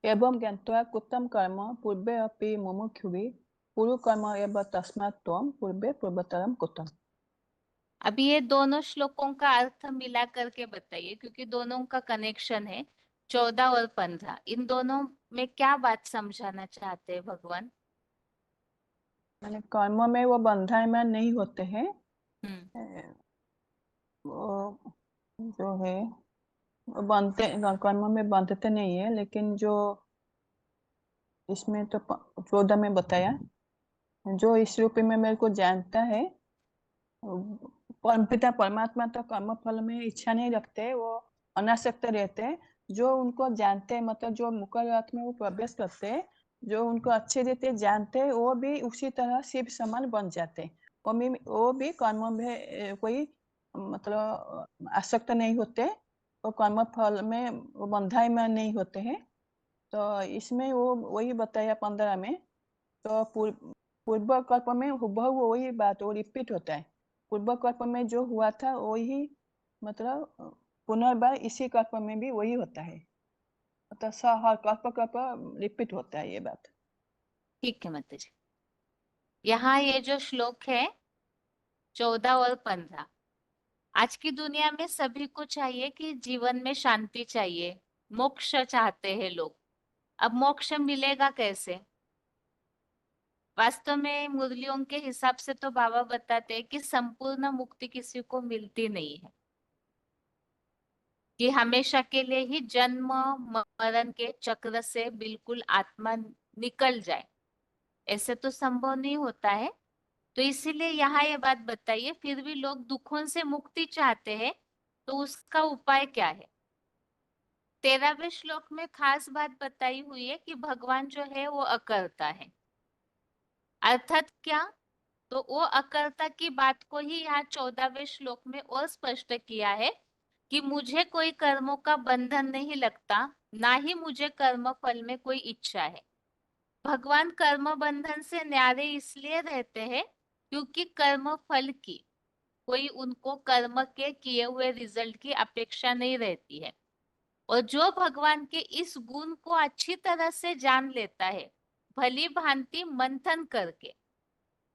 एवं ज्ञात्वा कृतं कर्म पूर्वे अपि मुमुक्षुभिः पूर्व कर्म एव तस्मात् त्वं पूर्वे पूर्वतरम कृतम्। अभी ये दोनों श्लोकों का अर्थ मिला करके बताइए, क्योंकि दोनों का कनेक्शन है 14 और 15। इन दोनों में क्या बात समझाना चाहते हैं भगवान? माने कर्म में वो बंधन नहीं होते हैं, वो जो है वो बनते कर्म में बंधते नहीं है, लेकिन जो इसमें तो 14 में बताया, जो इस रूप में मेरे को जानता है, परमपिता परमात्मा तो कर्म फल में इच्छा नहीं रखते, वो अनासक्त रहते हैं। जो उनको जानते हैं, मतलब जो मुकर्रर में वो प्रवेश करते हैं, जो उनको अच्छे रीते जानते हैं, वो भी उसी तरह शिव समान बन जाते हैं। वो भी कर्म में कोई मतलब आसक्त नहीं होते, वो कर्म फल में वो बंधाई में नहीं होते हैं। तो इसमें वो वही बताया 15 में। तो पूर्व कल्प में हुबहू वही बात वो रिपीट होता है। पूर्व कल्प में जो हुआ था वही मतलब पुनर्बार इसी कल्प में भी वही होता है, मतलब हर कल्प रिपीट होता है ये बात। ठीक है माता जी। यहाँ ये जो श्लोक है 14 और 15, आज की दुनिया में सभी को चाहिए कि जीवन में शांति चाहिए, मोक्ष चाहते हैं लोग। अब मोक्ष मिलेगा कैसे? वास्तव में मुरलियों के हिसाब से तो बाबा बताते हैं कि संपूर्ण मुक्ति किसी को मिलती नहीं है, कि हमेशा के लिए ही जन्म मरण के चक्र से बिल्कुल आत्मा निकल जाए, ऐसे तो संभव नहीं होता है। तो इसीलिए यहाँ ये बात बताइए, फिर भी लोग दुखों से मुक्ति चाहते हैं, तो उसका उपाय क्या है? 13वें श्लोक में खास बात बताई हुई है कि भगवान जो है वो अकर्ता है। अर्थात क्या? तो वो अकर्ता की बात को ही यहाँ 14वें श्लोक में और स्पष्ट किया है कि मुझे कोई कर्मों का बंधन नहीं लगता, ना ही मुझे कर्म फल में कोई इच्छा है। भगवान कर्म बंधन से न्यारे इसलिए रहते हैं क्योंकि कर्म फल की कोई उनको कर्म के किए हुए रिजल्ट की अपेक्षा नहीं रहती है। और जो भगवान के इस गुण को अच्छी तरह से जान लेता है, भली भांति मंथन करके,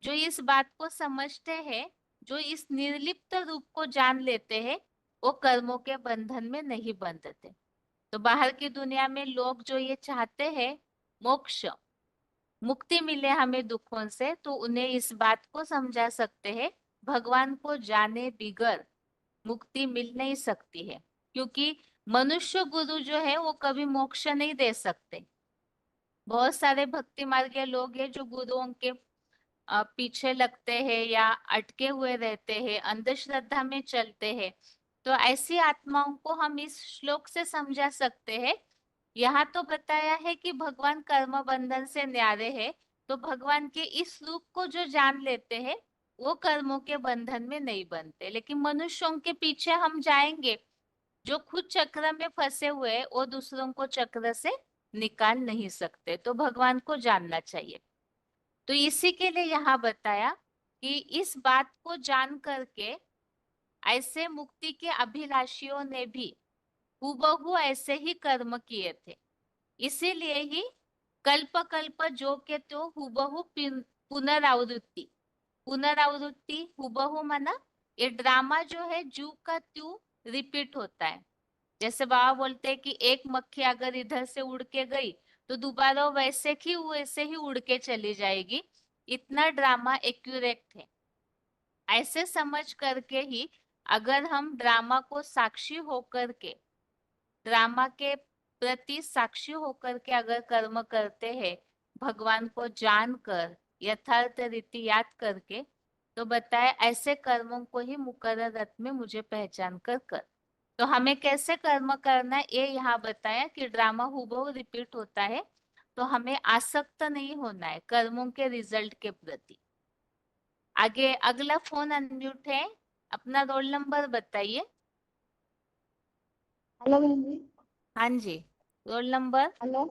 जो इस बात को समझते हैं, जो इस निर्लिप्त रूप को जान लेते हैं, वो कर्मों के बंधन में नहीं बंधते। तो बाहर की दुनिया में लोग जो ये चाहते हैं मोक्ष, मुक्ति मिले हमें दुखों से, तो उन्हें इस बात को समझा सकते हैं भगवान को जाने बिगर मुक्ति मिल नहीं सकती है, क्योंकि मनुष्य गुरु जो है वो कभी मोक्ष नहीं दे सकते। बहुत सारे भक्ति मार्गीय लोग हैं जो गुरुओं के पीछे लगते हैं या अटके हुए रहते हैं, अंधश्रद्धा में चलते हैं। तो ऐसी आत्माओं को हम इस श्लोक से समझा सकते हैं। यहाँ तो बताया है कि भगवान कर्म बंधन से न्यारे है, तो भगवान के इस रूप को जो जान लेते हैं वो कर्मों के बंधन में नहीं बनते। लेकिन मनुष्यों के पीछे हम जाएंगे जो खुद चक्र में फंसे हुए हैं, वो दूसरों को चक्र से निकाल नहीं सकते। तो भगवान को जानना चाहिए। तो इसी के लिए यहाँ बताया कि इस बात को जान करके ऐसे मुक्ति के अभिलाषियों ने भी हूबहू ऐसे ही कर्म किए थे। इसीलिए ही कल्प कल्प जो के तो हूबहू पुनरावृत्ति, पुनरावृत्ति हूबहू माना ये ड्रामा जो है जू का त्यों रिपीट होता है। जैसे बाबा बोलते हैं कि एक मक्खी अगर इधर से उड़ के गई तो दोबारा वैसे ही उड़ के चली जाएगी। इतना ड्रामा एक्यूरेट है। ऐसे समझ करके ही अगर हम ड्रामा को साक्षी होकर के, ड्रामा के प्रति साक्षी होकर के अगर कर्म करते हैं, भगवान को जानकर यथार्थ रीति याद करके, तो बताए ऐसे कर्मों को ही मुकर्रर रथ में मुझे पहचान कर। तो हमें कैसे कर्म करना है ये यहाँ बताया कि ड्रामा हूबहू रिपीट होता है, तो हमें आसक्त नहीं होना है कर्मों के रिजल्ट के प्रति। आगे अगला फोन अनम्यूट है, अपना रोल नंबर बताइए। हेलो बहन जी। हाँ जी, रोल नंबर। हेलो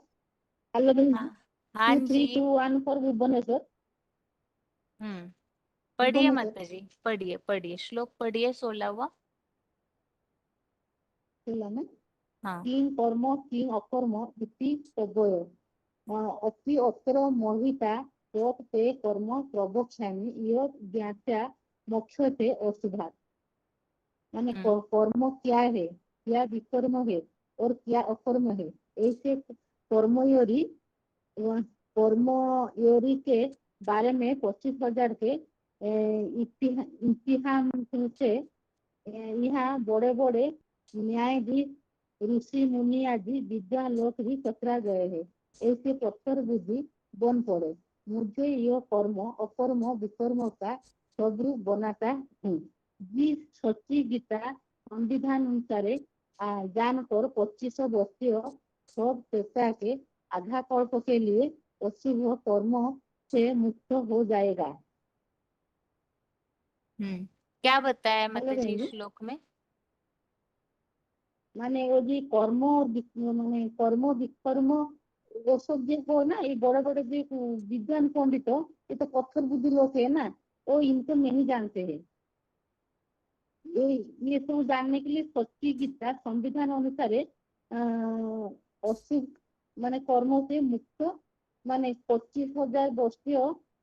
हेलो बहन जी। हाँ हाँ 2321 फॉर भुवनेश्वर। पढ़िए भुवनेश्वर। माता जी, पढ़िए पढ़िए श्लोक पढ़िए 16वां। हाँ। किं कर्म किं अकर्म इति प्रगय अपि अत्र मोहिता त्वत् ते कर्म प्रवक्ष्यामि यत् ज्ञात्वा मोक्षते अशुभात्। माने कर्म क्या है, क्या विकर्म है और क्या अकर्म है, ऐसे कर्मयोरी के बारे में 25,000 के इतिहास से यहाँ बड़े बड़े न्यायाधीश ऋषि मुनि आदि विद्वान लोग भी कतरा गए हैं। ऐसे पत्थर बुद्धि बन पड़े। मुझे यह कर्म अकर्म विकर्म का स्वरूप बनाता हूँ। जिस सच्ची गीता संविधान अनुसार जानकर 25 वर्षीय सब चेता के आधा कल्प के लिए अशुभ कर्म से मुक्त हो जाएगा। क्या बताया माता जी श्लोक में? माने वो जी कर्म माने कर्म विकर्म वो सब जो हो ना, ये बड़े बड़े जो विद्वान पंडित, ये तो पत्थर बुद्धि लोग है ना, वो इनको नहीं जानते हैं। ये सब जानने के लिए सच्ची गीता संविधान अनुसार अशुभ माने कर्मों से मुक्त माने 25,000 वर्षीय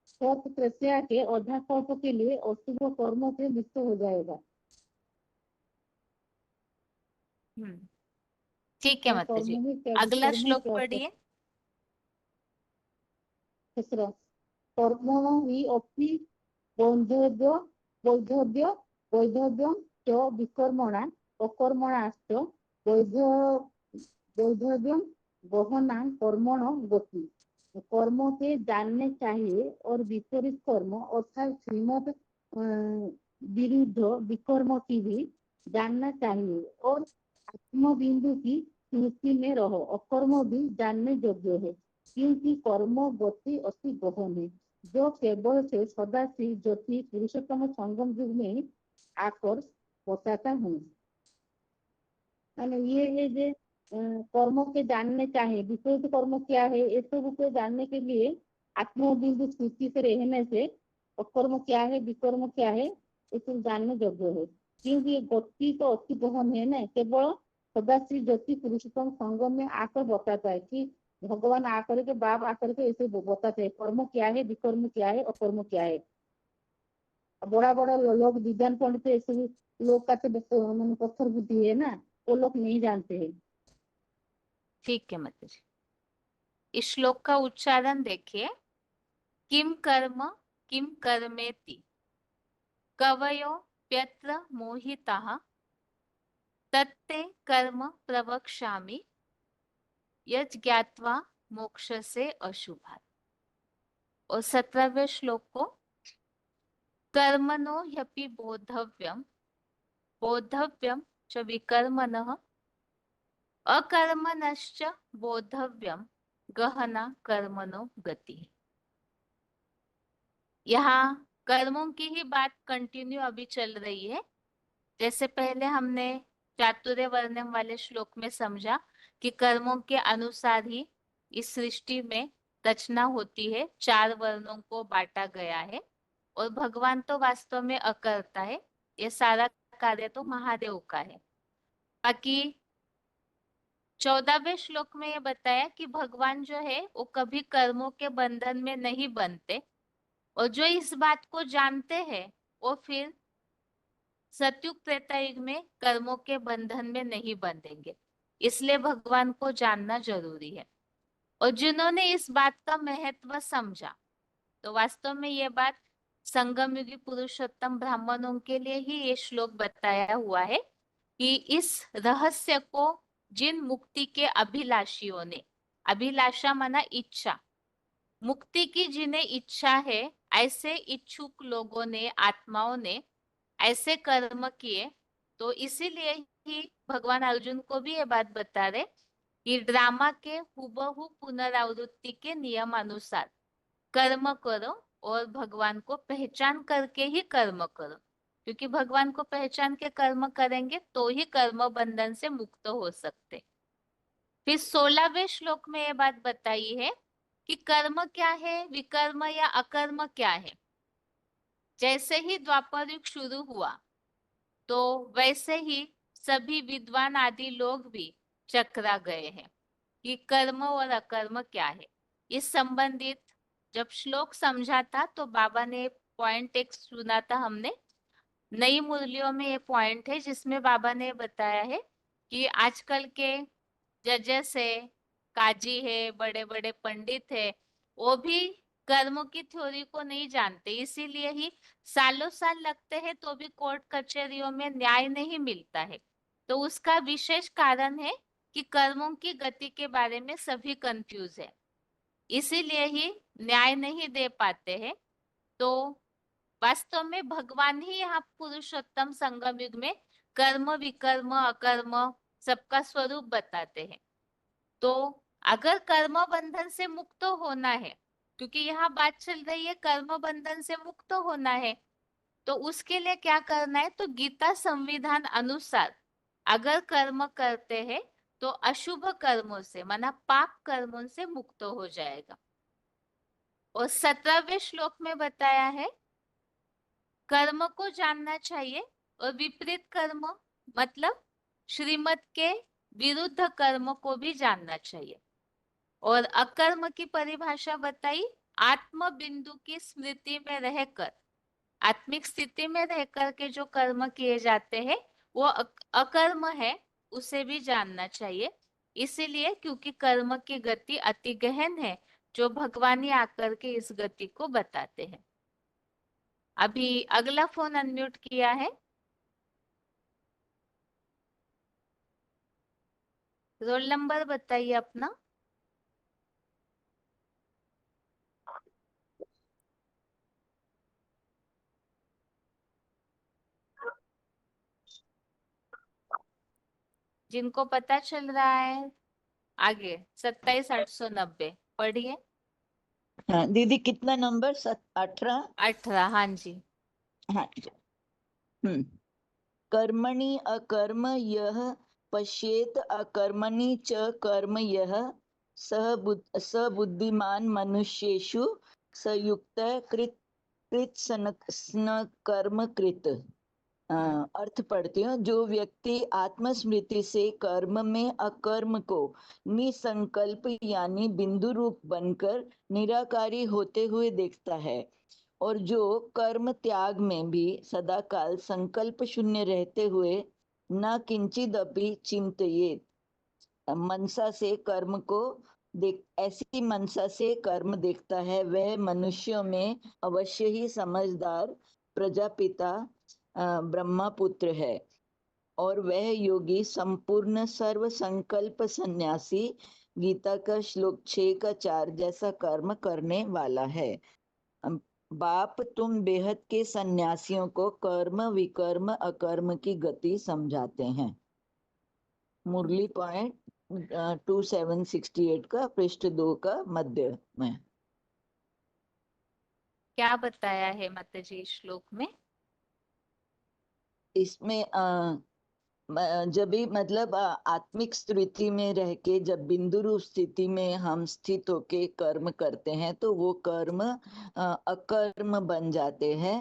सत प्रत्या के आधा कल्प के लिए अशुभ कर्मों से मुक्त हो जाएगा। ठीक है माता जी, अगला श्लोक पढ़िए। कर्मणो हि अपि वैधव्यं च विकर्मणा अकर्मणाश्च वैधव्यं गहना कर्मणो गति। कर्मों के जानने चाहिए और विपरीत कर्म अर्थात श्रीमत विरुद्ध विकर्म की भी जानना चाहिए और आत्मबिंदु की स्मृति में रहो। अकर्म भी जानने योग्य है क्योंकि कर्म गति अति गहन है, जो केवल से सदाशिव ज्योति पुरुषोत्तम संगम युग में आकर बताता हूँ। माने ये है जो कर्मों के जानने चाहे विपरीत कर्म क्या है ये सब को जानने के लिए आत्मबिंदु स्थिति से रहने से अकर्म क्या है विकर्म क्या है ये सब जानने योग्य है। क्योंकि ये गति तो अति गहन है ना, केवल सदाश्री ज्योति पुरुषोत्तम संगम में आकर बताता है कि भगवान आकर के बाप आकर के ऐसे बताते हैं कर्म क्या है विकर्म क्या है अकर्म क्या है। बड़ा बड़ा लोग विज्ञान पंडित ऐसे लोग का तो मैंने पत्थर बुद्धि है ना, वो लोग नहीं जानते हैं। ठीक है माताजी। इस श्लोक का उच्चारण देखिए। किम कर्म किम कर्मेति कवयो प्यत्र मोहिताः तत्ते कर्म प्रवक्ष्यामि यत् ज्ञात्वा मोक्षसे अशुभात्। और 17वें श्लोक को कर्मणो ह्यपि बोद्धव्यम बोद्धव्यम च विकर्मणः अकर्मणश्च बोद्धव्यम गहना कर्मणो गति। यहाँ कर्मों की ही बात कंटिन्यू अभी चल रही है। जैसे पहले हमने चातुर्य वर्णम वाले श्लोक में समझा कि कर्मों के अनुसार ही इस सृष्टि में रचना होती है, 4 वर्णों को बांटा गया है और भगवान तो वास्तव में अकर्ता है, ये सारा कार्य तो महादेव का है। बाकी 14वें श्लोक में ये बताया कि भगवान जो है वो कभी कर्मों के बंधन में नहीं बनते और जो इस बात को जानते हैं वो फिर सतयुग त्रेतायुग में कर्मों के बंधन में नहीं बंधेंगे। इसलिए भगवान को जानना जरूरी है। और जिन्होंने इस बात का महत्व समझा तो वास्तव में ये बात संगम युगी पुरुषोत्तम ब्राह्मणों के लिए ही ये श्लोक बताया हुआ है कि इस रहस्य को जिन मुक्ति के अभिलाषियों ने, अभिलाषा माना इच्छा, मुक्ति की जिन्हें इच्छा है ऐसे इच्छुक लोगों ने, आत्माओं ने ऐसे कर्म किए। तो इसीलिए ही भगवान अर्जुन को भी ये बात बता रहे कि ड्रामा के हुबहू पुनरावृत्ति के नियम अनुसार कर्म करो और भगवान को पहचान करके ही कर्म करो, क्योंकि भगवान को पहचान के कर्म करेंगे तो ही कर्म बंधन से मुक्त हो सकते। फिर 16वें श्लोक में ये बात बताई है कि कर्म क्या है, विकर्म या अकर्म क्या है। जैसे ही द्वापर युग शुरू हुआ तो वैसे ही सभी विद्वान आदि लोग भी चकरा गए हैं कि कर्म और अकर्म क्या है। इस संबंधित जब श्लोक समझा था तो बाबा ने पॉइंट एक सुना था हमने, नई मुरलियों में ये पॉइंट है जिसमें बाबा ने बताया है कि आजकल के जजेस है, काजी है, बड़े बड़े पंडित है, वो भी कर्मों की थ्योरी को नहीं जानते, इसीलिए ही सालों साल लगते हैं तो भी कोर्ट कचहरियों में न्याय नहीं मिलता है। तो उसका विशेष कारण है कि कर्मों की गति के बारे में सभी कंफ्यूज है, इसीलिए ही न्याय नहीं दे पाते हैं। तो वास्तव में भगवान ही यहाँ पुरुषोत्तम संगम युग में कर्म विकर्म अकर्म सबका स्वरूप बताते हैं। तो अगर कर्म बंधन से मुक्त होना है, क्योंकि यहाँ बात चल रही है कर्म बंधन से मुक्त होना है, तो उसके लिए क्या करना है, तो गीता संविधान अनुसार अगर कर्म करते हैं तो अशुभ कर्मों से माना पाप कर्मों से मुक्त हो जाएगा। और 17वें श्लोक में बताया है कर्म को जानना चाहिए और विपरीत कर्म मतलब श्रीमत के विरुद्ध कर्म को भी जानना चाहिए। और अकर्म की परिभाषा बताई, आत्म बिंदु की स्मृति में रहकर, आत्मिक स्थिति में रहकर के जो कर्म किए जाते हैं वो अकर्म है, उसे भी जानना चाहिए। इसीलिए क्योंकि कर्म की गति अति गहन है, जो भगवान ही आकर के इस गति को बताते हैं। अभी अगला फोन अनम्यूट किया है, रोल नंबर बताइए अपना। जिनको पता चल रहा है आगे 27890 पढ़िए। हाँ दीदी कितना नंबर 18? 18, हाँ जी। हाँ कर्मणि अकर्म यह पश्येत अकर्मणि च कर्म यः स बुद्धिमान मनुष्येषु सयुक्त कृत स्न कर्म कृत। अर्थ पढ़ती हूँ। जो व्यक्ति आत्मस्मृति से कर्म में अकर्म को निसंकल्प यानी बिंदु रूप बनकर निराकारी होते हुए देखता है और जो कर्म त्याग में भी सदाकाल संकल्प शून्य रहते हुए न किंचिदपि चिंतयेत मनसा से कर्म को ऐसी मनसा से कर्म देखता है, वह मनुष्यों में अवश्य ही समझदार प्रजापिता ब्रह्मपुत्र है और वह योगी संपूर्ण सर्व संकल्प सन्यासी गीता का श्लोक 6 का 4 जैसा कर्म करने वाला है। बाप तुम बेहद के सन्यासियों को कर्म विकर्म अकर्म की गति समझाते हैं। मुरली पॉइंट 2768 का पृष्ठ 2 का मध्य में क्या बताया है माताजी इस श्लोक में? इसमें जब भी मतलब आत्मिक स्थिति में रह के जब बिंदु रूप स्थिति में हम स्थित होके कर्म करते हैं तो वो कर्म अकर्म बन जाते हैं।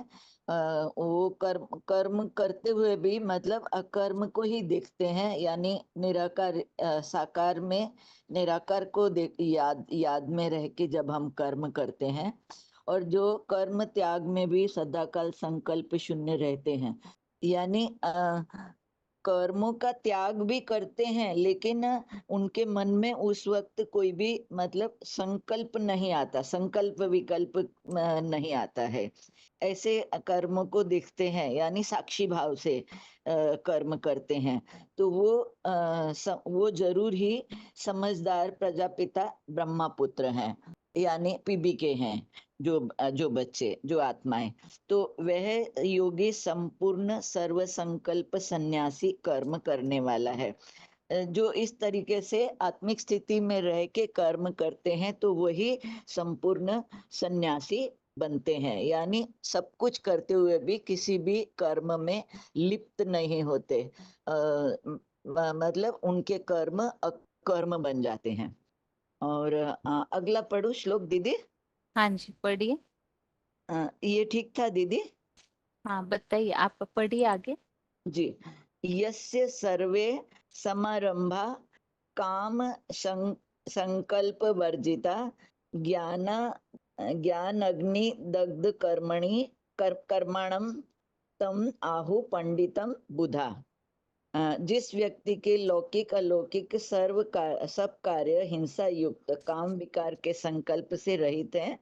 वो कर्म करते हुए भी मतलब अकर्म को ही देखते हैं, यानी निराकार साकार में निराकार को याद में रह के जब हम कर्म करते हैं और जो कर्म त्याग में भी सदाकाल संकल्प शून्य रहते हैं, यानी कर्मों का त्याग भी करते हैं लेकिन उनके मन में उस वक्त कोई भी मतलब संकल्प नहीं आता, संकल्प विकल्प नहीं आता है। ऐसे कर्मों को देखते हैं यानी साक्षी भाव से कर्म करते हैं तो वो जरूर ही समझदार प्रजापिता ब्रह्मपुत्र हैं, यानी पीबी के हैं जो बच्चे जो आत्माएं। तो वह योगी संपूर्ण सर्व संकल्प सन्यासी कर्म करने वाला है। जो इस तरीके से आत्मिक स्थिति में रह के कर्म करते हैं तो वही संपूर्ण सन्यासी बनते हैं, यानी सब कुछ करते हुए भी किसी भी कर्म में लिप्त नहीं होते। मतलब उनके कर्म अकर्म बन जाते हैं। और अगला पढ़ो श्लोक दीदी। हाँ जी पढ़िए। ये ठीक था दीदी? हाँ बताइए, आप पढ़िए आगे। जी। यस्य सर्वे समारंभा काम संकल्प वर्जिता ज्ञान अग्नि दग्ध कर्मणम तम आहु पंडितम बुधा। जिस व्यक्ति के लौकिक अलौकिक सब कार्य हिंसा युक्त काम विकार के संकल्प से रहित हैं,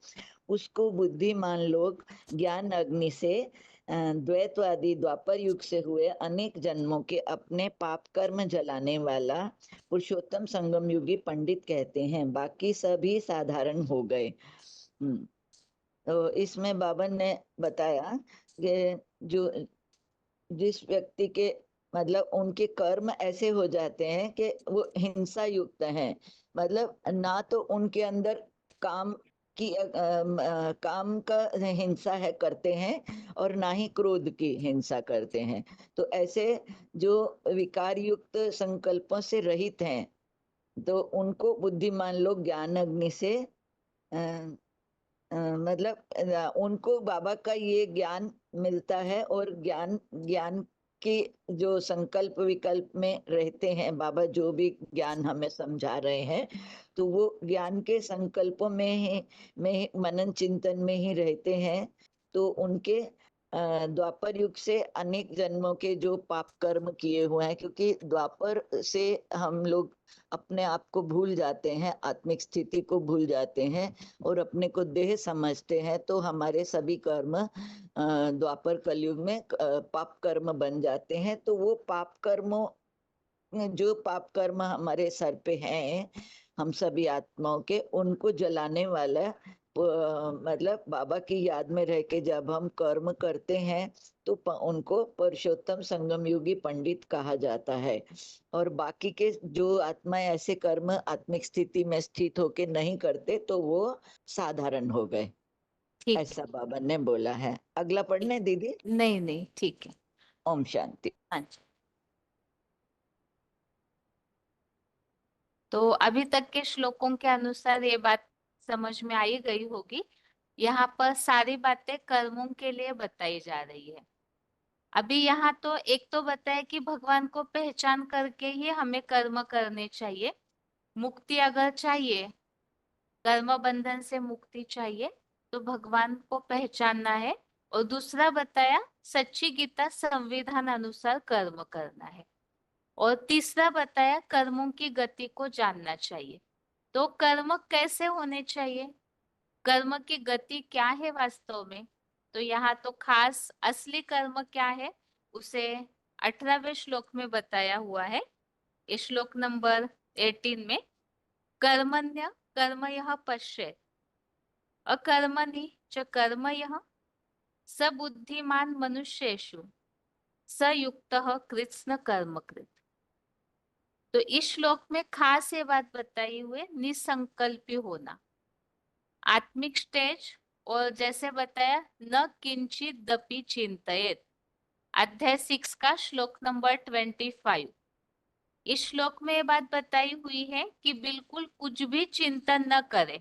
उसको बुद्धिमान लोग ज्ञान अग्नि से द्वैतवादी द्वापर युग से हुए अनेक जन्मों के अपने पाप कर्म जलाने वाला पुरुषोत्तम संगम युगी पंडित कहते हैं। बाकी सभी साधारण हो गए। तो इसमें बाबा ने बताया कि जिस व्यक्ति के मतलब उनके कर्म ऐसे हो जाते हैं कि वो हिंसा युक्त हैं, मतलब ना तो उनके अंदर काम का हिंसा है करते हैं और ना ही क्रोध की हिंसा करते हैं। तो ऐसे जो विकार युक्त संकल्पों से रहित हैं तो उनको बुद्धिमान लोग ज्ञान अग्नि से मतलब उनको बाबा का ये ज्ञान मिलता है और ज्ञान के जो संकल्प विकल्प में रहते हैं, बाबा जो भी ज्ञान हमें समझा रहे हैं तो वो ज्ञान के संकल्पों में मनन चिंतन में ही रहते हैं। तो उनके द्वापर युग से अनेक जन्मों के जो पाप कर्म किए हुए हैं, क्योंकि द्वापर से हम लोग अपने आप को भूल जाते हैं, आत्मिक स्थिति को भूल जाते हैं और अपने को देह समझते हैं, तो हमारे सभी कर्म द्वापर कलयुग में पाप कर्म बन जाते हैं। तो वो पाप कर्मों जो पाप कर्म हमारे सर पे हैं हम सभी आत्माओं के, उनको जलाने वाला मतलब बाबा की याद में रह के जब हम कर्म करते हैं तो उनको पुरुषोत्तम संगम युगी पंडित कहा जाता है। और बाकी के जो आत्माएं ऐसे कर्म आत्मिक स्थिति में स्थित होके नहीं करते तो वो साधारण हो गए, ऐसा बाबा ने बोला है। अगला पढ़ने दीदी? नहीं ठीक है। ओम शांति। हाँ जी। तो अभी तक के श्लोकों के अनुसार ये बात समझ में आई गई होगी। यहाँ पर सारी बातें कर्मों के लिए बताई जा रही है। अभी यहाँ तो एक तो बताया कि भगवान को पहचान करके ही हमें कर्म करने चाहिए। मुक्ति अगर चाहिए, कर्म बंधन से मुक्ति चाहिए, तो भगवान को पहचानना है। और दूसरा बताया सच्ची गीता संविधान अनुसार कर्म करना है। और तीसरा बताया कर्मों की गति को जानना चाहिए। तो कर्म कैसे होने चाहिए, कर्म की गति क्या है वास्तव में, तो यहाँ तो खास असली कर्म क्या है उसे 18वें श्लोक में बताया हुआ है। इस श्लोक नंबर 18 में कर्मण्य कर्मयः पश्येत् अकर्मणि च कर्मयः स बुद्धिमान मनुष्येषु स युक्तः कृत्स्न कर्मकृत्। तो इस श्लोक में खास ये बात बताई हुई निसंकल्पी होना, आत्मिक स्टेज। और जैसे बताया न किंचित दपि चिंतयेत्, अध्याय 6 का श्लोक नंबर 25। इस श्लोक में ये बात बताई हुई है कि बिल्कुल कुछ भी चिंतन न करे।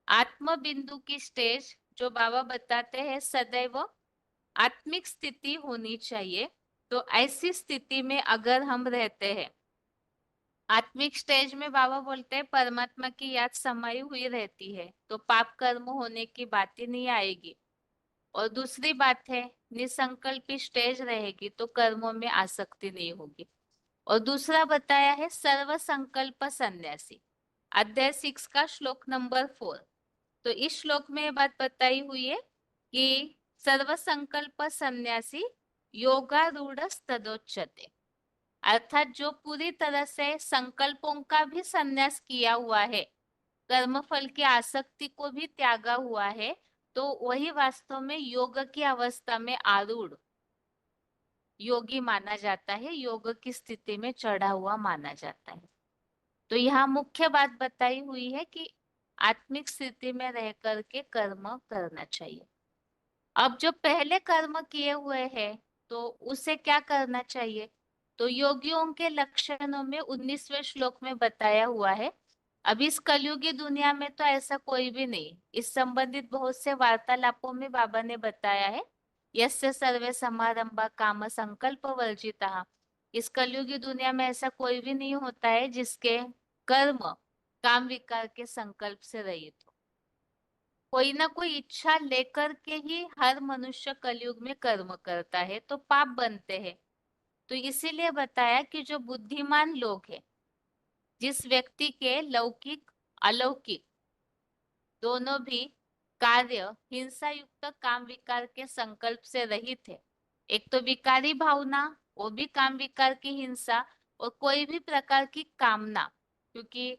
आत्म बिंदु की स्टेज जो बाबा बताते हैं सदैव आत्मिक स्थिति होनी चाहिए। तो ऐसी स्थिति में अगर हम रहते हैं, आत्मिक स्टेज में बाबा बोलते हैं परमात्मा की याद समाई हुई रहती है, तो पाप कर्म होने की बात ही नहीं आएगी। और दूसरी बात है निसंकल्पी स्टेज रहेगी तो कर्मों में आसक्ति नहीं होगी। और दूसरा बताया है सर्व संकल्प सन्यासी, अध्याय 6 का श्लोक नंबर 4। तो इस श्लोक में ये बात बताई हुई है कि सर्व संकल्प सन्यासी योगारूढ़ तदोच्यते, अर्थात जो पूरी तरह से संकल्पों का भी संन्यास किया हुआ है, कर्मफल की आसक्ति को भी त्यागा हुआ है, तो वही वास्तव में योग की अवस्था में आरूढ़ योगी माना जाता है, योग की स्थिति में चढ़ा हुआ माना जाता है। तो यहाँ मुख्य बात बताई हुई है कि आत्मिक स्थिति में रह करके कर्म करना चाहिए। अब जो पहले कर्म किए हुए हैं तो उसे क्या करना चाहिए, तो योगियों के लक्षणों में 19वें श्लोक में बताया हुआ है। अब इस कलयुगी दुनिया में तो ऐसा कोई भी नहीं। इस संबंधित बहुत से वार्तालापों में बाबा ने बताया है यस्य सर्वे समारंभा काम संकल्प वर्जिता। इस कलयुगी दुनिया में ऐसा कोई भी नहीं होता है जिसके कर्म काम विकार के संकल्प से रहित हो। कोई ना कोई इच्छा लेकर के ही हर मनुष्य कलयुग में कर्म करता है, तो पाप बनते हैं। तो इसीलिए बताया कि जो बुद्धिमान लोग हैं, जिस व्यक्ति के लौकिक अलौकिक दोनों भी कार्य हिंसा युक्त काम विकार के संकल्प से रहित है। एक तो विकारी भावना, वो भी काम विकार की हिंसा, और कोई भी प्रकार की कामना, क्योंकि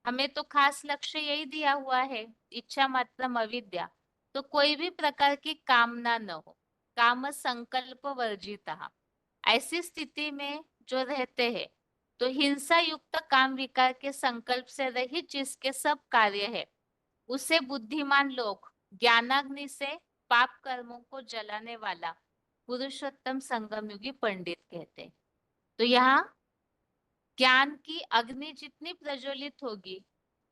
हमें तो खास लक्ष्य यही दिया हुआ है इच्छा मात्रम अविद्या। तो कोई भी प्रकार की कामना न हो, काम संकल्प वर्जिता। ऐसी स्थिति में जो रहते हैं तो हिंसा युक्त काम विकार के संकल्प से रहित जिसके सब कार्य है, उसे बुद्धिमान लोग ज्ञानाग्नि से पाप कर्मों को जलाने वाला पुरुषोत्तम संगमयुगी पंडित कहते हैं। तो यहाँ ज्ञान की अग्नि जितनी प्रज्वलित होगी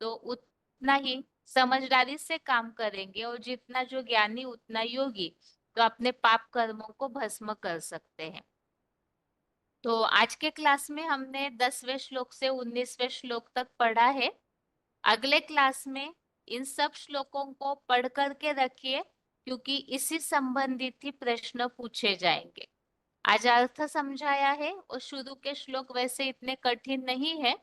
तो उतना ही समझदारी से काम करेंगे, और जितना जो ज्ञानी उतना योगी, तो अपने पाप कर्मों को भस्म कर सकते हैं। तो आज के क्लास में हमने 10वें श्लोक से 19वें श्लोक तक पढ़ा है। अगले क्लास में इन सब श्लोकों को पढ़ करके रखिए, क्योंकि इसी संबंधित ही प्रश्न पूछे जाएंगे। आज अर्थ समझाया है और शुरू के श्लोक वैसे इतने कठिन नहीं है,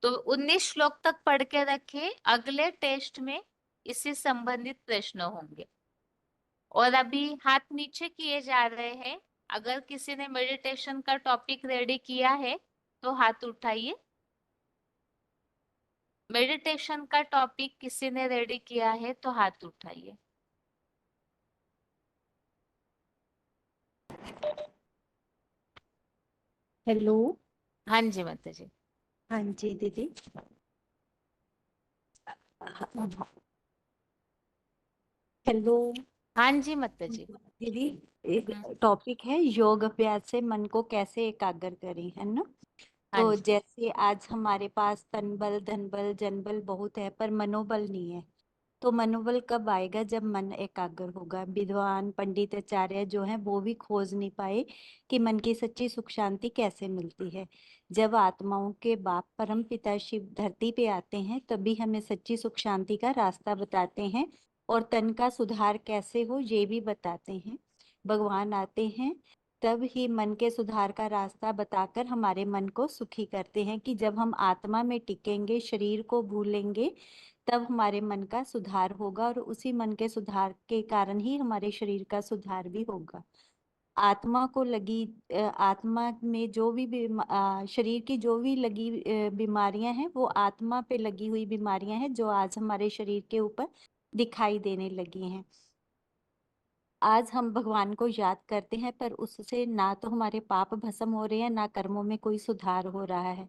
तो 19 श्लोक तक पढ़ के रखे। अगले टेस्ट में इसी संबंधित प्रश्न होंगे। और अभी हाथ नीचे किए जा रहे हैं। अगर किसी ने मेडिटेशन का टॉपिक रेडी किया है तो हाथ उठाइए। मेडिटेशन का टॉपिक किसी ने रेडी किया है तो हाथ उठाइए। हेलो। हाँ जी माता जी। हाँ जी दीदी। हेलो। हाँ जी माता जी। दीदी एक टॉपिक है योग अभ्यास से मन को कैसे एकाग्र करें, है ना। हाँ तो जी। जैसे आज हमारे पास तन बल धन बल जन बल बहुत है पर मनोबल नहीं है। तो मनोबल कब आएगा? जब मन एकाग्र होगा। विद्वान पंडित आचार्य जो हैं वो भी खोज नहीं पाए कि मन की सच्ची सुख शांति कैसे मिलती है। जब आत्माओं के बाप परम पिता शिव धरती पे आते हैं तभी हमें सच्ची सुख शांति का रास्ता बताते हैं और तन का सुधार कैसे हो ये भी बताते हैं। भगवान आते हैं तब ही मन के सुधार का रास्ता बताकर हमारे मन को सुखी करते हैं कि जब हम आत्मा में टिकेंगे शरीर को भूलेंगे तब हमारे मन का सुधार होगा और उसी मन के सुधार के कारण ही हमारे शरीर का सुधार भी होगा। आत्मा को लगी आत्मा में जो भी शरीर की जो भी लगी बीमारियां हैं वो आत्मा पे लगी हुई बीमारियां हैं जो आज हमारे शरीर के ऊपर दिखाई देने लगी हैं। आज हम भगवान को याद करते हैं पर उससे ना तो हमारे पाप भस्म हो रहे हैं ना कर्मों में कोई सुधार हो रहा है।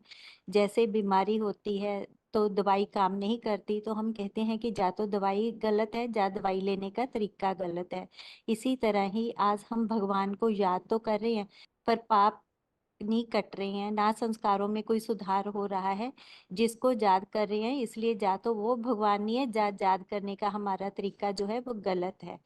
जैसे बीमारी होती है तो दवाई काम नहीं करती तो हम कहते हैं कि जा तो दवाई गलत है जा दवाई लेने का तरीका गलत है। इसी तरह ही आज हम भगवान को याद तो कर रहे हैं पर पाप नहीं कट रहे हैं ना संस्कारों में कोई सुधार हो रहा है। जिसको याद कर रहे हैं इसलिए जा तो वो भगवान नहीं है जा याद करने का हमारा तरीका जो है वो गलत है।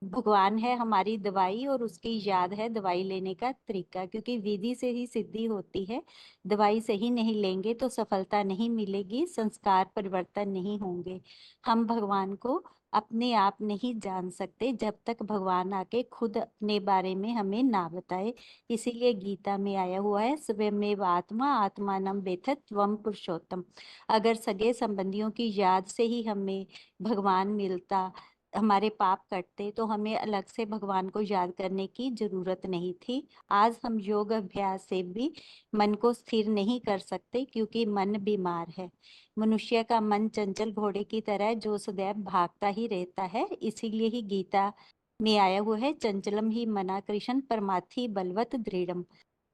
भगवान है हमारी दवाई और उसकी याद है दवाई लेने का तरीका क्योंकि विधि से ही सिद्धि होती है। दवाई सही नहीं लेंगे तो सफलता नहीं मिलेगी संस्कार परिवर्तन नहीं होंगे। हम भगवान को अपने आप नहीं जान सकते जब तक भगवान आके खुद अपने बारे में हमें ना बताए। इसीलिए गीता में आया हुआ है स्वयमेव आत्मा आत्मानं वेत्थ त्वं पुरुषोत्तम। अगर सगे संबंधियों की याद से ही हमें भगवान मिलता हमारे पाप कटते तो हमें अलग से भगवान को याद करने की जरूरत नहीं थी। आज हम योग अभ्यास से भी मन को स्थिर नहीं कर सकते क्योंकि मन बीमार है। मनुष्य का मन चंचल घोड़े की तरह जो सदैव भागता ही रहता है। इसीलिए ही गीता में आया हुआ है चंचलम ही मना कृष्ण परमार्थी बलवत दृढ़म।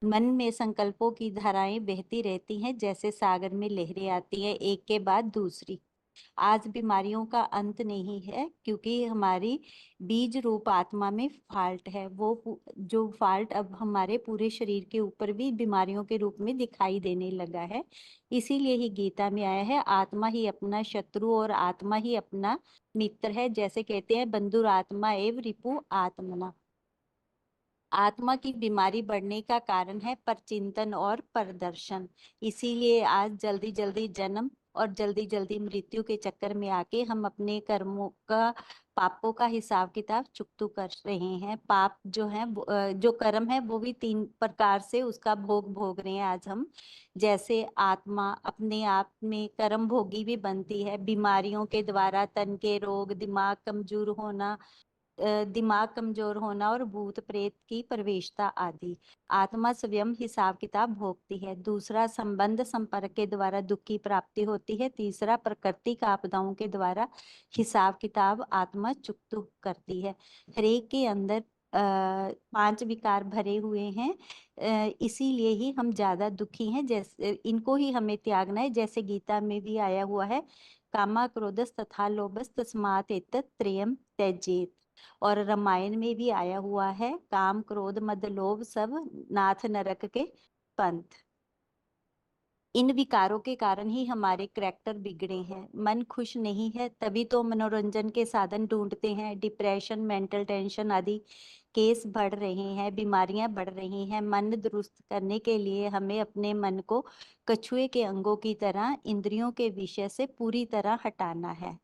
मन में संकल्पों की धाराएं बहती रहती हैं जैसे सागर में लहरें आती हैं एक के बाद दूसरी। आज बीमारियों का अंत नहीं है क्योंकि हमारी बीज रूप आत्मा में फाल्ट है। वो जो फाल्ट अब हमारे पूरे शरीर के ऊपर भी बीमारियों के रूप में दिखाई देने लगा है। इसीलिए ही गीता में आया है आत्मा ही अपना शत्रु और आत्मा ही अपना मित्र है। जैसे कहते हैं बंधुर आत्मा एव रिपु आत्मना। आत्मा की बीमारी बढ़ने का कारण है परचिंतन और परदर्शन। इसीलिए आज जल्दी जल्दी जन्म और जल्दी जल्दी मृत्यु के चक्कर में आके हम अपने कर्मों का पापों का हिसाब किताब चुकतू कर रहे हैं। पाप जो है जो कर्म है वो भी 3 प्रकार से उसका भोग भोग रहे हैं आज हम। जैसे आत्मा अपने आप में कर्म भोगी भी बनती है बीमारियों के द्वारा तन के रोग दिमाग कमजोर होना और भूत प्रेत की प्रवेशता आदि। आत्मा स्वयं हिसाब किताब भोगती है। दूसरा संबंध संपर्क के द्वारा दुख की प्राप्ति होती है। तीसरा प्राकृतिक आपदाओं के द्वारा हिसाब किताब आत्मा चुकता करती है। हरेक के अंदर 5 विकार भरे हुए हैं। इसीलिए ही हम ज्यादा दुखी हैं। जैसे इनको ही हमें त्यागना है। जैसे गीता में भी आया हुआ है कामा क्रोधस तथा लोभस तस्मात् एतत् त्रयम् त्यजेत। और रामायण में भी आया हुआ है काम क्रोध मद लोभ सब नाथ नरक के पंथ। इन विकारों के कारण ही हमारे करैक्टर बिगड़े हैं। मन खुश नहीं है तभी तो मनोरंजन के साधन ढूंढते हैं। डिप्रेशन मेंटल टेंशन आदि केस बढ़ रहे हैं बीमारियां बढ़ रही हैं। मन दुरुस्त करने के लिए हमें अपने मन को कछुए के अंगों की तरह इंद्रियों के विषय से पूरी तरह हटाना है।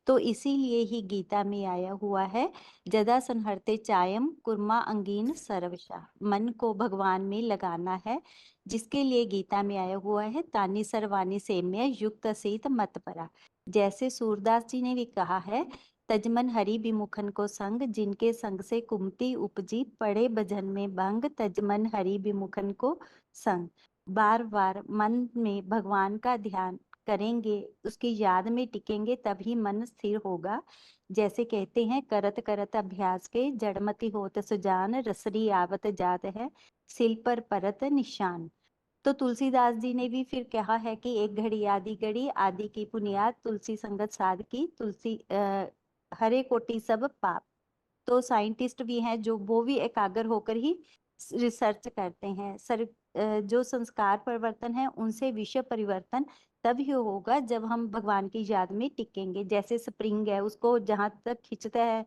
तो इसीलिए ही गीता में आया हुआ है जदा संहरते चायम कुर्मा अंगीन सर्वशा। मन को भगवान में लगाना है जिसके लिए गीता में आया हुआ है तानी सर्वाणी सेम्य युक्त सीत मत परा। जैसे सूरदास जी ने भी कहा है तजमन हरि विमुखन को संग जिनके संग से कुमति उपजी पड़े भजन में भंग तजमन हरि विमुखन को संग। बार बार मन में भगवान का ध्यान करेंगे उसकी याद में टिकेंगे तभी मन स्थिर होगा। जैसे कहते हैं करत करत अभ्यास के जड़मति होत सुजान रसरी आवत जात है सिल पर परत निशान। तो तुलसीदास जी ने भी फिर कहा है कि एक घड़ी आदि की पुनियाद तुलसी संगत साध की तुलसी हरे कोटि सब पाप। तो साइंटिस्ट भी हैं जो वो भी एकाग्र होकर ही रिसर्च करते हैं। जो संस्कार परिवर्तन है उनसे विश्व परिवर्तन तभी होगा जब हम भगवान की याद में टिकेंगे। जैसे स्प्रिंग है, उसको जहां तक खींचता है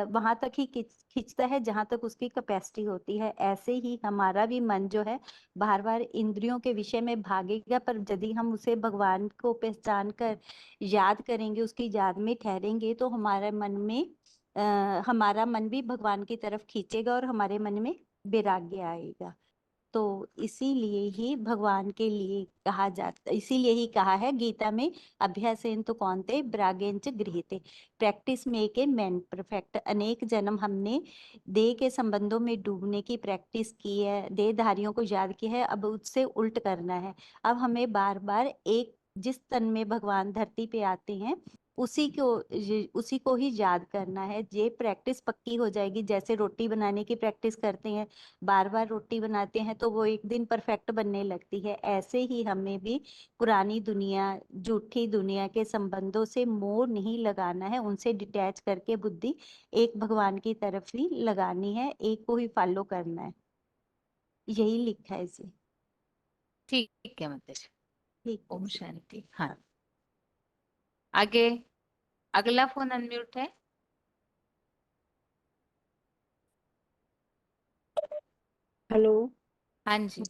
वहां तक ही खींचता है जहां तक उसकी कैपेसिटी होती है। ऐसे ही हमारा भी मन जो है बार बार इंद्रियों के विषय में भागेगा, पर यदि हम उसे भगवान को पहचान कर याद करेंगे, उसकी याद में ठहरेंगे, तो हमारा मन भी भगवान की तरफ खींचेगा और हमारे मन में वैराग्य आएगा। तो इसीलिए ही भगवान के लिए कहा जाता, इसीलिए ही कहा है गीता में, अभ्यासेन तो कौन्ते वैराग्येन गृह्यते, practice make a man perfect. अनेक जन्म हमने देह के संबंधों में डूबने की प्रैक्टिस की है, देहधारियों को याद किया है, अब उससे उल्ट करना है। अब हमें बार बार एक जिस तन में भगवान धरती पे आते हैं उसी को ही याद करना है। ये प्रैक्टिस पक्की हो जाएगी। जैसे रोटी बनाने की प्रैक्टिस करते हैं, बार बार रोटी बनाते हैं तो वो एक दिन परफेक्ट बनने लगती है। ऐसे ही हमें भी पुरानी दुनिया, झूठी दुनिया के संबंधों से मोह नहीं लगाना है, उनसे डिटैच करके बुद्धि एक भगवान की तरफ ही लगानी है, एक को ही फॉलो करना है। यही लिखा है इसे। ठीक है माताजी। ठीक ओम शांति। हाँ, आगे अगला फोन अनम्यूट है। हेलो। हाँ जी।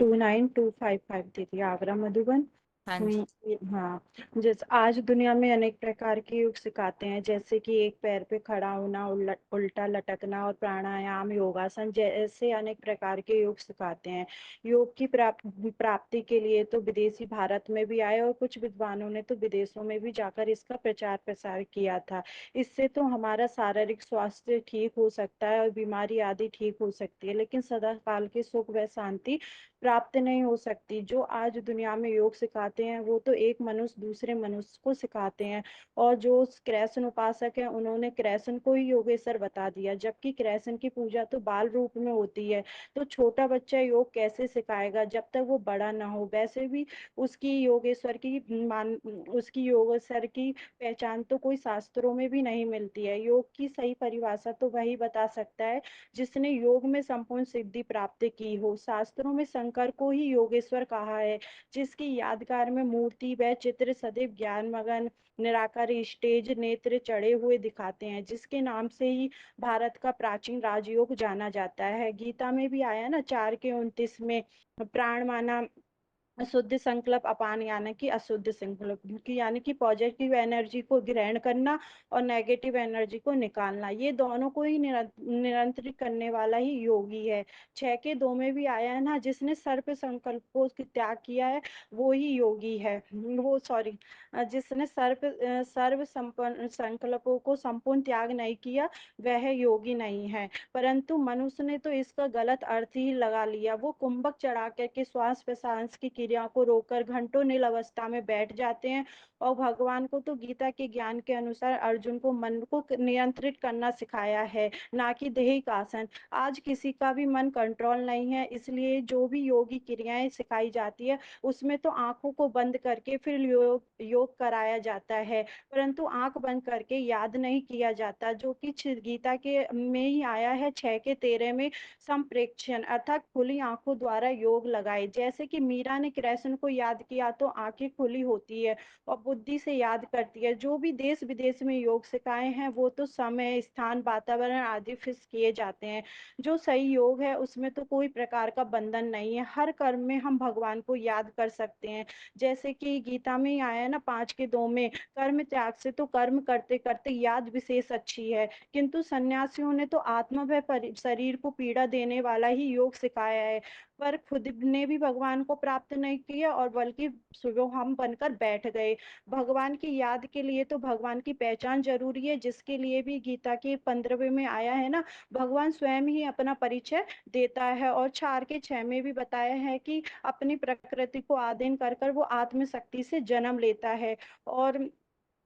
29255 दीदी, आगरा मधुबन। हाँ जी। हाँ, जैसे आज दुनिया में अनेक प्रकार के योग सिखाते हैं, जैसे कि एक पैर पे खड़ा होना, उल्टा लटकना और प्राणायाम, योगासन जैसे अनेक प्रकार के योग सिखाते हैं। योग की प्राप्ति के लिए तो विदेशी भारत में भी आए और कुछ विद्वानों ने तो विदेशों में भी जाकर इसका प्रचार प्रसार किया था। इससे तो हमारा शारीरिक स्वास्थ्य ठीक हो सकता है और बीमारी आदि ठीक हो सकती है, लेकिन सदा काल की सुख व शांति प्राप्त नहीं हो सकती। जो आज दुनिया में योग सिखाते हैं वो तो एक मनुष्य दूसरे मनुष्य को सिखाते हैं, और जो कृष्ण उपासक है उन्होंने कृष्ण को ही योगेश्वर बता दिया, जबकि कृष्ण की पूजा तो बाल रूप में होती है। तो छोटा बच्चा योग कैसे सिखाएगा जब तक वो बड़ा ना हो। वैसे भी उसकी योगेश्वर की पहचान तो कोई शास्त्रों में भी नहीं मिलती है। योग की सही परिभाषा तो वही बता सकता है जिसने योग में संपूर्ण सिद्धि प्राप्त की हो। शास्त्रों में शंकर को ही योगेश्वर कहा है, जिसकी यादगार में मूर्ति व चित्र सदैव ज्ञान मगन निराकार स्टेज नेत्र चढ़े हुए दिखाते हैं, जिसके नाम से ही भारत का प्राचीन राजयोग जाना जाता है। गीता में भी आया ना 4:29 में, प्राण माना शुद्ध संकल्प, अपान यानी कि अशुद्ध संकल्प, यानी कि पॉजिटिव एनर्जी को ग्रहण करना और नेगेटिव एनर्जी को निकालना, ये दोनों को ही नियंत्रित करने वाला ही योगी है। 6:2 में भी आया है ना, जिसने सर्प संकल्प को त्याग किया है वो ही योगी है। जिसने सर्व संकल्पों को संपूर्ण त्याग नहीं किया वह योगी नहीं है। परंतु मनुष्य ने तो इसका गलत अर्थ ही लगा लिया। वो कुंभक चढ़ा करके श्वास प्रश्वास की क्रिया को रोककर घंटों नील अवस्था में बैठ जाते हैं, और भगवान को तो गीता के ज्ञान के अनुसार अर्जुन को मन को नियंत्रित करना सिखाया है, ना कि दैहिक आसन। आज किसी का भी मन कंट्रोल नहीं है, इसलिए जो भी योगी क्रियाएं सिखाई जाती है उसमें तो आंखों को बंद करके फिर योग कराया जाता है, परंतु आंख बंद करके याद नहीं किया जाता, जो कि गीता के में ही आया है 6:13 में, संप्रेक्षण अर्थात खुली आंखों द्वारा योग लगाए। जैसे कि मीरा ने कृष्ण को याद किया तो आंखें खुली होती है और बुद्धि से याद करती है। जो भी देश विदेश में योग सिखाए हैं वो तो समय, स्थान, वातावरण आदि फिक्स किए जाते हैं। जो सही योग है उसमें तो कोई प्रकार का बंधन नहीं है, हर कर्म में हम भगवान को याद कर सकते हैं। जैसे कि गीता में ही आया ना 5:2 में, कर्म त्याग से तो कर्म करते करते याद विशेष अच्छी है, किंतु सन्यासियों ने तो आत्मा व शरीर को पीड़ा देने वाला ही योग सिखाया है, पर खुद ने भी भगवान को प्राप्त नहीं किया और बल्कि हम बनकर बैठ गए। भगवान की याद के लिए तो भगवान की पहचान जरूरी है, जिसके लिए भी गीता के 15वें में आया है ना, भगवान स्वयं ही अपना परिचय देता है, और 4:6 में भी बताया है कि अपनी प्रकृति को आधीन कर कर वो आत्मशक्ति से जन्म लेता है। और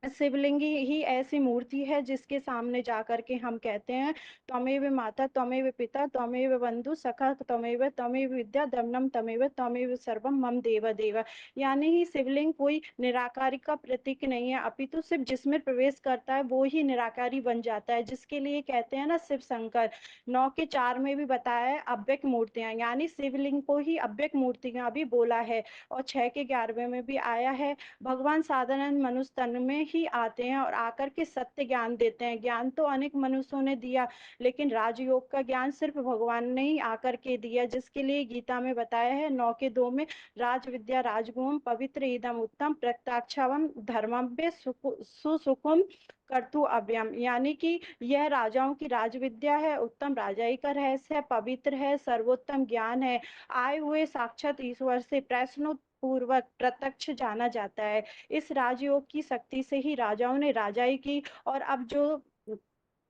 शिवलिंग ही ऐसी मूर्ति है जिसके सामने जाकर के हम कहते हैं त्वमेव माता त्वमेव पिता त्वमेव बंधु सखा त्वमेव विद्या दमनम त्वमेव सर्वम मम देव देव। यानी ही शिवलिंग कोई निराकारी का प्रतीक नहीं है, अपितु सिर्फ जिसमें प्रवेश करता है वो ही निराकारी बन जाता है, जिसके लिए कहते हैं ना शिव शंकर। 9 के 4 में भी बताया है अव्यक्त मूर्तियां, यानी शिवलिंग को ही अव्यक्त मूर्तियां भी बोला है। और 6 के 11वें में भी आया है भगवान साधारण मनुष्य तन में ही आते हैं और आकर के सत्य ज्ञान देते हैं। ज्ञान तो अनेक मनुष्यों ने दिया, लेकिन राजयोग का ज्ञान सिर्फ भगवान ने ही आकर के दिया, जिसके लिए गीता में बताया है 9 के 2 में राज विद्या राजगुण पवित्र इदम उत्तम प्रत्याक्षावम धर्मव्य सुसुखम कर्तु अव्ययम। यानी कि यह राजाओं की राज विद्या है, उत्तम राजाई का रहस्य है, पवित्र है, सर्वोत्तम ज्ञान है, आए हुए साक्षात ईश्वर से प्रश्न पूर्वक प्रत्यक्ष जाना जाता है। इस राजयोग की शक्ति से ही राजाओं ने राजाई की। और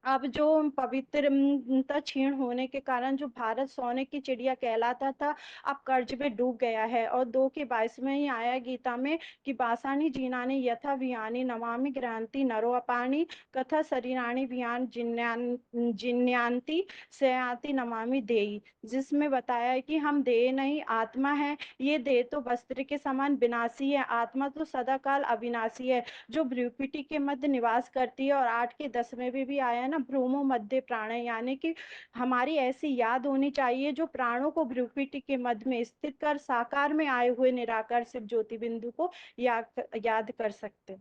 अब जो पवित्रता क्षीण होने के कारण जो भारत सोने की चिड़िया कहलाता था, अब कर्ज में डूब गया है। और 2 के 22 में ही आया गीता में कि बासानी जीनानी यथा वियानी नमामि ग्रंथि नरो अपानी कथा शरीराणी वियान जिन्यांति सयाति नमामि देई, जिसमें बताया है कि हम देह नहीं आत्मा है। ये देह तो वस्त्र के समान विनाशी है, आत्मा तो सदाकाल अविनाशी है, जो भ्रूकुटी के मध्य निवास करती है। और 8 के 10 में भी आया ना भ्रूमो मध्य प्राण, यानी कि हमारी ऐसी याद होनी चाहिए जो प्राणों को भ्रूकुटी के मध्य में स्थित कर साकार में आए हुए निराकार शिव ज्योति बिंदु को याद कर सकते।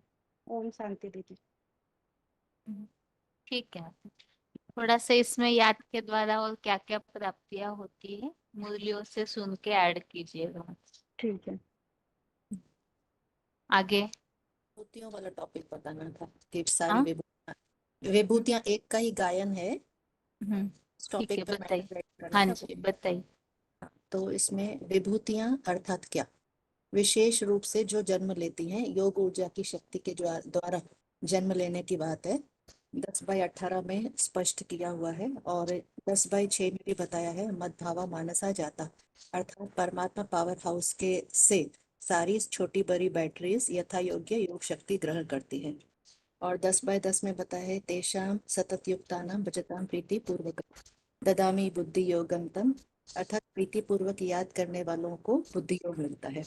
ओम शांति दीदी। ठीक है, थोड़ा सा इसमें याद के द्वारा और क्या क्या प्राप्तियां होती है मूल्यों से सुन के ऐड कीजिएगा। ठीक है, आगे विभूतियों वाला टॉपिक बताना था कि सारी विभूतियां एक का ही गायन है। इस ठीक है, टॉपिक पर बताइए। मैंने करना हाँ था। जी, बताइए। तो इसमें विभूतियां अर्थात क्या, विशेष रूप से जो जन्म लेती हैं, योग ऊर्जा की शक्ति के द्वारा जन्म लेने की बात है। 10/18 में स्पष्ट किया हुआ है और 10/6 में भी बताया है। मद्भावा मानसा जाता, अर्थात परमात्मा पावर हाउस के से सारी छोटी बड़ी बैटरीज यथा योग्य योग शक्ति ग्रहण करती है। और 10/10 में बताया है तेषाम सतत युक्तानाम भजताम प्रीति पूर्वक ददामी बुद्धि योगम तम, अर्थात प्रीति पूर्वक याद करने वालों को बुद्धि योग मिलता है।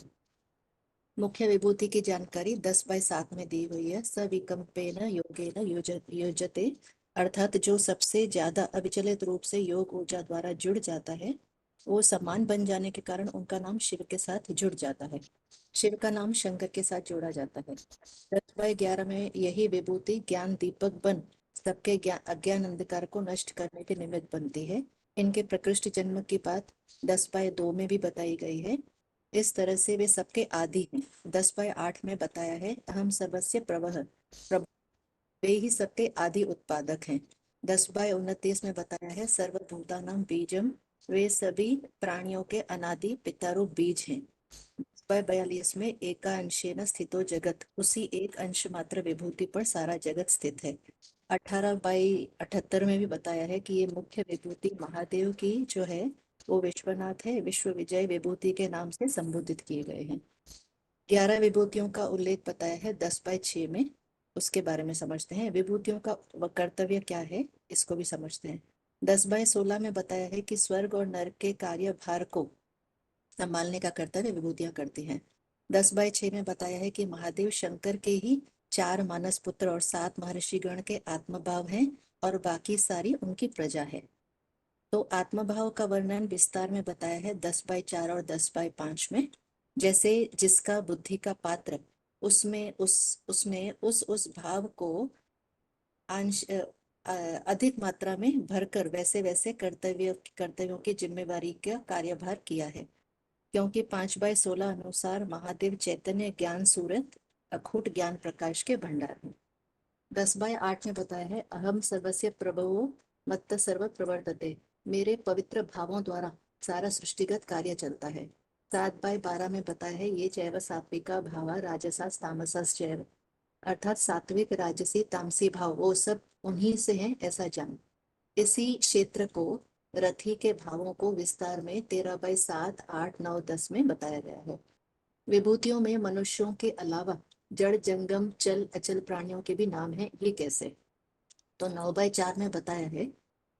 मुख्य विभूति की जानकारी 10/7 में दी हुई है। सविकम्पेन योगेन योजते, अर्थात जो सबसे ज्यादा अविचलित रूप से योग ऊर्जा द्वारा जुड़ जाता है, वो समान बन जाने के कारण उनका नाम शिव के साथ जुड़ जाता है। शिव का नाम शंकर के साथ जोड़ा जाता है। 10/11 में यही विभूति ज्ञान दीपक बन सबके अज्ञान अंधकार को नष्ट करने के निमित्त बनती है। इनके प्रकृष्ट जन्म की बात 10/2 में भी बताई गई है। इस तरह से वे सबके आदि हैं। 10/8 में बताया है अहम सर्वस्य प्रवह, वे ही सबके आदि उत्पादक हैं। 10/29 में बताया है सर्वभूतानां बीजम, वे सभी प्राणियों के अनादि पितारूप बीज हैं। 10/42 में एकांशेन स्थितो जगत, उसी एक अंश मात्र विभूति पर सारा जगत स्थित है। 18/78 में भी बताया है कि ये मुख्य विभूति महादेव की जो है वो विश्वनाथ है, विश्व विजय विभूति के नाम से संबोधित किए गए हैं। 11 विभूतियों का उल्लेख बताया है 10/6 में, उसके बारे में समझते हैं। विभूतियों का कर्तव्य क्या है, इसको भी समझते हैं। 10/16 में बताया है कि स्वर्ग और नरक के कार्यभार को संभालने का कर्तव्य विभूतियां करती हैं। 10/6 में बताया है कि महादेव शंकर के ही 4 मानस पुत्र और 7 महर्षिगण के आत्मभाव हैं और बाकी सारी उनकी प्रजा है। तो आत्मभाव का वर्णन विस्तार में बताया है 10/4 और 10/5 में। जैसे जिसका बुद्धि का पात्र उसमें उस भाव को अंश अधिक मात्रा में भरकर वैसे वैसे कर्तव्यों की जिम्मेवारी का कार्यभार किया है। क्योंकि 5/16 अनुसार महादेव चैतन्य ज्ञान सूरत अखूट ज्ञान प्रकाश के भंडार हैं। 10/8 में बताया है अहम सर्वस्य प्रभवो मत्त सर्व प्रवर्तते, मेरे पवित्र भावों द्वारा सारा सृष्टिगत कार्य चलता है। 7/12 में बताया है ये चैव सात्विका भावा राजसास तामसास चैव, अर्थात सात्विक राजसी तामसी भाव वो सब उन्हीं से हैं ऐसा जान। इसी क्षेत्र को रथी के भावों को विस्तार में 13/7, 8, 9, 10 में बताया गया है। विभूतियों में मनुष्यों के अलावा जड़ जंगम चल अचल प्राणियों के भी नाम है, ये कैसे? तो 9/4 में बताया है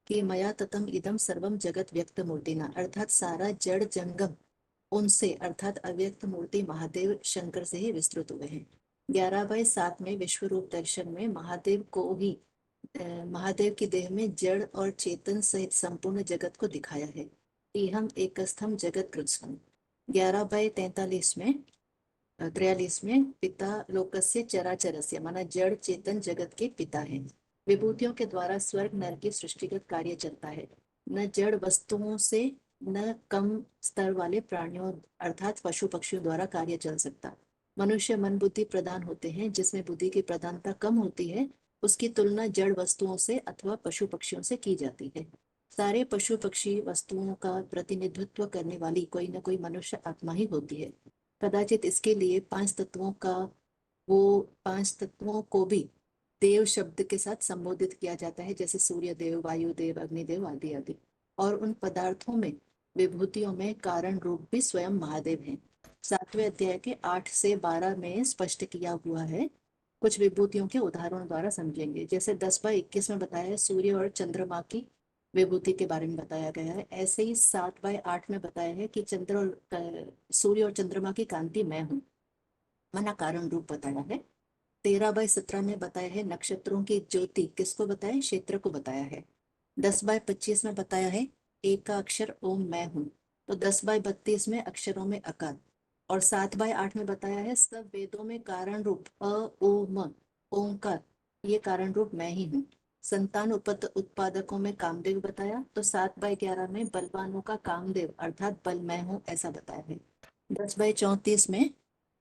कि मया ततम इदम सर्वम जगत व्यक्त मूर्तिना, अर्थात सारा जड़ जंगम उनसे अर्थात अव्यक्त मूर्ति महादेव शंकर से ही विस्तृत हुए हैं। 11/7 में विश्व रूप दर्शन में महादेव को ही महादेव की देह में जड़ और चेतन सहित संपूर्ण जगत को दिखाया है। इहम एकस्थम जगत कृत्स्नम। 11/43 में 43 में पिता लोकस्य चराचरस्य माना जड़ चेतन जगत के पिता हैं। विभूतियों के द्वारा स्वर्ग नरक की सृष्टिगत कार्य चलता है, न जड़ वस्तुओं से न कम स्तर वाले प्राणियों अर्थात पशु पक्षियों द्वारा कार्य चल सकता। मनुष्य मन बुद्धि प्रदान होते हैं, जिसमें बुद्धि की प्रधानता कम होती है उसकी तुलना जड़ वस्तुओं से अथवा पशु पक्षियों से की जाती है। सारे पशु पक्षी वस्तुओं का प्रतिनिधित्व करने वाली कोई न कोई मनुष्य आत्मा ही होती है। कदाचित इसके लिए 5 तत्वों को भी देव शब्द के साथ संबोधित किया जाता है, जैसे सूर्य देव, वायु देव, अग्निदेव आदि आदि। और उन पदार्थों में विभूतियों में कारण रूप भी स्वयं महादेव हैं। 7वें अध्याय के 8 से 12 में स्पष्ट किया हुआ है। कुछ विभूतियों के उदाहरण द्वारा समझेंगे। जैसे 10/21 में बताया है सूर्य और चंद्रमा की विभूति के बारे में बताया गया है, ऐसे ही 7/8 में बताया है कि सूर्य और चंद्रमा की कांति मैं हूँ, माना कारण रूप बताया है। 13/17 में बताया है नक्षत्रों की ज्योति किसको बताया, क्षेत्र को बताया है। 10/25 में बताया है एक का अक्षर ओम मैं हूँ। तो 10/32 में अक्षरों में अकार। और 7/8 में बताया है सब वेदों में कारण रूप ओम ओंकार, ये कारण रूप मैं ही हूँ। संतान उत्पादकों में कामदेव बताया। तो 7/11 में बलवानों का कामदेव अर्थात बल मैं हूँ ऐसा बताया है। 10/34 में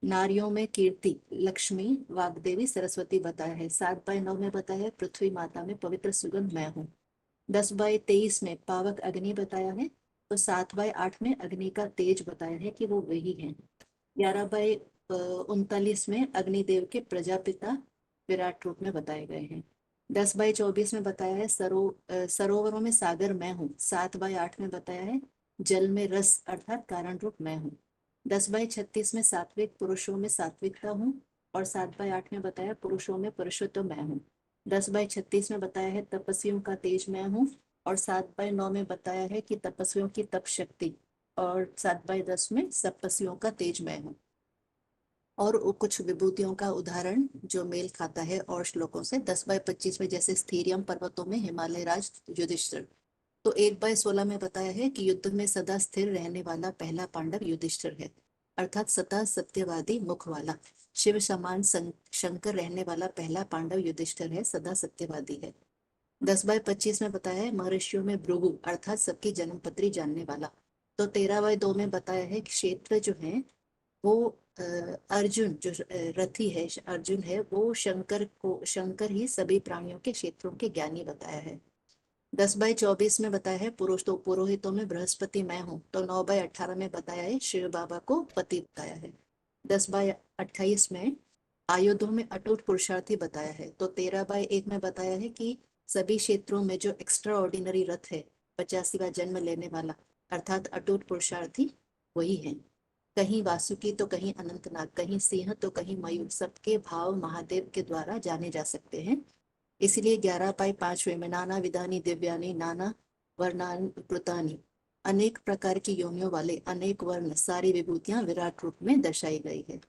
नारियों में कीर्ति लक्ष्मी वाग्देवी सरस्वती बताया है। 7/9 में बताया है पृथ्वी माता में पवित्र सुगंध मैं हूँ। 10/23 में पावक अग्नि बताया है। तो 7/8 में अग्नि का तेज बताया है कि वो वही है। 11/39 में अग्निदेव के प्रजापिता विराट रूप में बताए गए हैं। 10/24 में बताया है सरोवरों में सागर मैं हूँ। 7/8 में बताया है जल में रस अर्थात कारण रूप मैं हूँ। 10/36 में सात्विक पुरुषों में सात्विकता हूँ। और 7/8 में बताया पुरुषों में पुरुषोत्व मैं हूँ। 10/36 में बताया है तपस्वियों का तेज मैं हूँ। और 7/9 में बताया है कि तपस्वियों की तप शक्ति। और 7/10 में तपस्वियों का तेज मैं हूँ। और कुछ विभूतियों का उदाहरण जो मेल खाता है और श्लोकों से 10/25 में जैसे स्थिरियम पर्वतों में हिमालय राज युधिष्ठिर। तो 1/16 में बताया है कि युद्ध में सदा स्थिर रहने वाला पहला पांडव युधिष्ठिर है, अर्थात सदा सत्यवादी मुख वाला। शिव समान शंकर रहने वाला पहला पांडव युधिष्ठिर है, सदा सत्यवादी है। 10/25 में बताया है महर्षियों में भृगु अर्थात सबकी जन्मपत्री जानने वाला। तो 13/2 में बताया है कि क्षेत्र जो है वो अर्जुन जो रथी है अर्जुन है वो शंकर ही सभी प्राणियों के क्षेत्रों के ज्ञानी बताया है। 10/24 में बताया है पुरोहितों में बृहस्पति मैं हूँ। तो 9/18 में बताया है शिव बाबा को पति बताया है। 10/28 में आयुधों में अटूट पुरुषार्थी बताया है। तो 13/1 में बताया है कि सभी क्षेत्रों में जो एक्स्ट्रा ऑर्डिनरी रथ है 85वां जन्म लेने वाला अर्थात अटूट पुरुषार्थी वही है। कहीं वासुकी तो कहीं अनंतनाग, कहीं सिंह तो कहीं मयूर, सबके भाव महादेव के द्वारा जाने जा सकते हैं। इसलिए 11/5 में नाना विधानी दिव्यानी नाना वर्णान कृतानी अनेक प्रकार की योनियों वाले अनेक वर्ण सारी विभूतियां विराट रूप में दर्शाई गई है।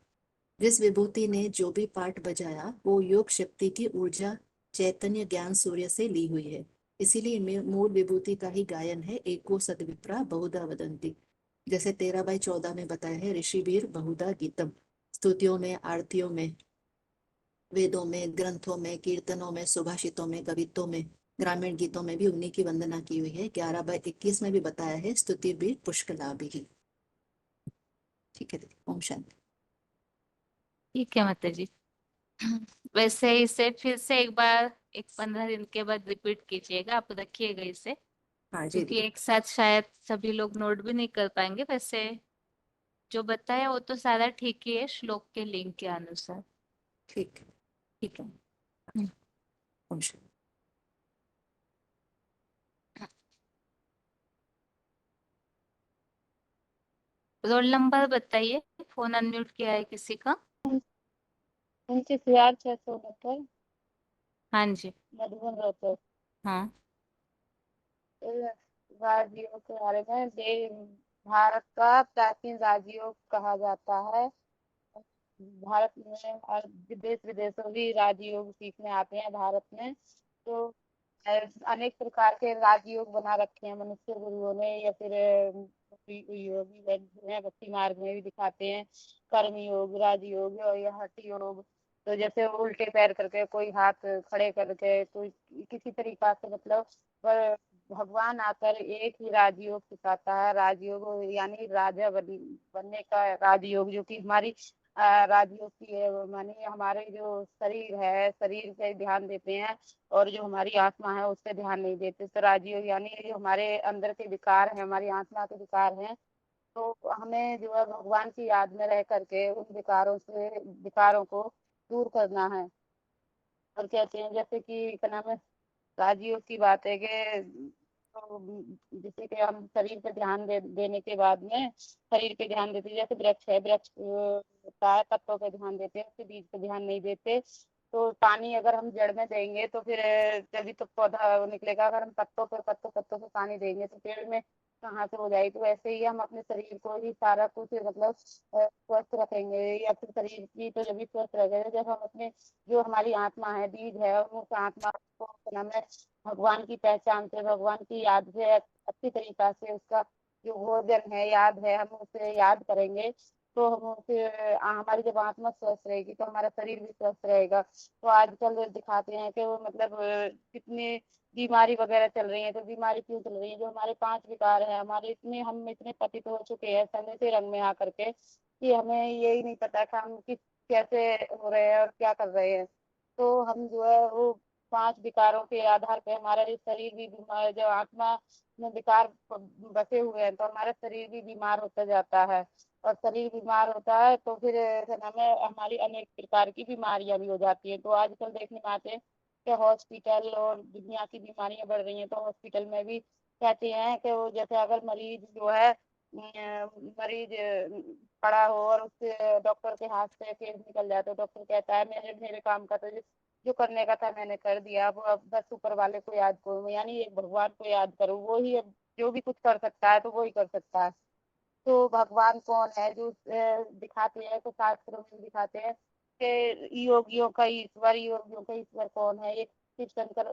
जिस विभूति ने जो भी पाठ बजाया वो योग शक्ति की ऊर्जा चैतन्य ज्ञान सूर्य से ली हुई है। इसीलिए मूल विभूति का ही गायन है एको सद्विप्रा बहुधा वदंती। जैसे 13/14 में बताया है ऋषिवीर बहुधा गीतम, स्तुतियों में आरतियों में वेदों में ग्रंथों में कीर्तनों में सुभाषितों में कवित्वों में ग्रामीण गीतों में भी उन्हीं की वंदना की हुई है। 11/21 में भी बताया है स्तुति भी पुष्कलाभि ही। ठीक है, ओम शांति। ठीक है माता जी। वैसे इसे फिर से एक बार 15 दिन के बाद रिपीट कीजिएगा, आप रखिएगा इसे, हाँ जी क्योंकि एक साथ शायद सभी लोग नोट भी नहीं कर पाएंगे। वैसे जो बताया वो तो सारा ठीक ही है श्लोक के लिंक के अनुसार। ठीक ठीक है। ओम शांति। रोल नंबर बताइए, फोन अनम्यूट किया है किसी का? 49,600 669 हाँ जी। मधुबन रहते। हाँ। राजयोग के बारे में भारत का प्राचीन राजयोग कहा जाता है। भारत में और देश विदेशों भी राजयोग सीखने आते हैं भारत में। तो अनेक प्रकार के राजयोग बना रखे हैं मनुष्य गुरुओं ने, या फिर योगी हैं भक्ति मार्ग में भी दिखाते हैं। कर्म योग, राजयोग और या हठ योग। तो जैसे उल्टे पैर करके, कोई हाथ खड़े करके, कोई किसी तरीका से, मतलब भगवान आकर एक ही राजयोग सिखाता है। राजयोग यानी राजा बनने का राजयोग, जो कि हमारी राजयोग की है, मानी हमारे जो शरीर है, शरीर पे ध्यान देते हैं, और जो हमारी आत्मा है उस पर ध्यान नहीं देते। तो राजयोग यानी जो हमारे अंदर के विकार हैं, हमारी आत्मा के विकार हैं, तो हमें जो है भगवान की याद में रह करके उन विकारों को दूर करना है। और कहते हैं जैसे कि क्या नाम है, राजयोग की बात है कि तो जैसे कि हम शरीर पे ध्यान देने के बाद में शरीर पे ध्यान देते हैं। जैसे वृक्ष है, वृक्ष होता है, पत्तों पे ध्यान देते हैं, उसके बीज पे ध्यान नहीं देते। तो पानी अगर हम जड़ में देंगे तो फिर तभी तो पौधा निकलेगा। अगर हम पत्तों पे पानी देंगे तो पेड़ में कहाँ से हो जाएगी। तो वैसे ही हम अपने शरीर को ही सारा कुछ, मतलब स्वस्थ रखेंगे, या फिर शरीर की तो जब भी स्वस्थ रहेगा जब हम अपने जो हमारी आत्मा है, बीज है, उस आत्मा को क्या नाम है, भगवान की पहचान से, भगवान की याद से अच्छी तरीका से उसका जो भोजन है, याद है, हम उसे याद करेंगे। तो हम उसे हमारी जब आत्मा स्वस्थ रहेगी तो हमारा शरीर भी स्वस्थ रहेगा। तो आजकल दिखाते हैं कि वो मतलब कितनी बीमारी वगैरह चल रही है। तो बीमारी क्यों चल रही है? जो हमारे 5 विकार है, हमारे इतने हम इतने पतित हो चुके हैं समय से रंग में आकर के, कि हमें यही नहीं पता कि हम कैसे हो रहे हैं और क्या कर रहे हैं। तो हम जो है वो 5 विकारों के आधार पे हमारा ये शरीर भी बीमार, जब आत्मा में विकार बसे हुए हैं तो हमारा शरीर भी बीमार होता जाता है। और शरीर बीमार होता है तो फिर क्या नाम है, हमारी अनेक प्रकार की बीमारियां भी हो जाती हैं। तो आजकल देखने में आते हैं कि हॉस्पिटल और दुनिया की बीमारियां बढ़ रही हैं। तो हॉस्पिटल में भी कहते हैं कि वो जैसे अगर मरीज जो है मरीज पड़ा हो और उससे डॉक्टर के हाथ से केस निकल जाए, तो डॉक्टर कहता है मेरे मेरे काम का तो जो करने का था मैंने कर दिया, अब बस ऊपर वाले को याद करो, यानी एक भगवान को याद करो। वो ही अब जो भी कुछ कर सकता है तो वो ही कर सकता है। तो भगवान कौन है? जो दिखाते हैं, तो शास्त्रों में दिखाते हैं कि योगियों का ईश्वर कौन है? एक शिव शंकर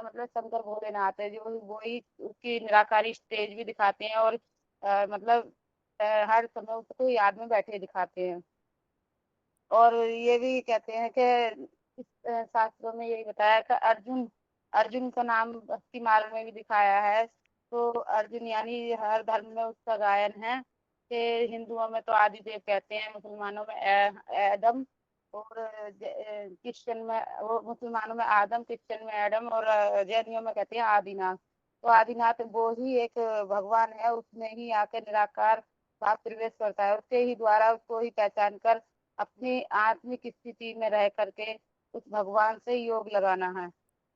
मतलब शंकर भोलेनाथ है, जो वही उसकी निराकारी स्टेज भी दिखाते हैं। और मतलब हर समय उसको याद में बैठे दिखाते हैं। और ये भी कहते हैं कि इस शास्त्रों में यही बताया कि अर्जुन अर्जुन का नाम भक्ति मार्ग में भी दिखाया है। तो अर्जुन यानी हर धर्म में उसका गायन है। कि हिंदुओं में तो आदिदेव कहते हैं, मुसलमानों में एडम, और क्रिश्चियन में वो मुसलमानों में आदम, क्रिश्चियन में एडम, और जैनियों में कहते हैं आदिनाथ। तो आदिनाथ वो ही एक भगवान है, उसमें ही आकर निराकार भाव प्रवेश करता है। उसके ही द्वारा उसको ही पहचान कर अपनी आत्मिक स्थिति में रह करके उस भगवान से योग लगाना है।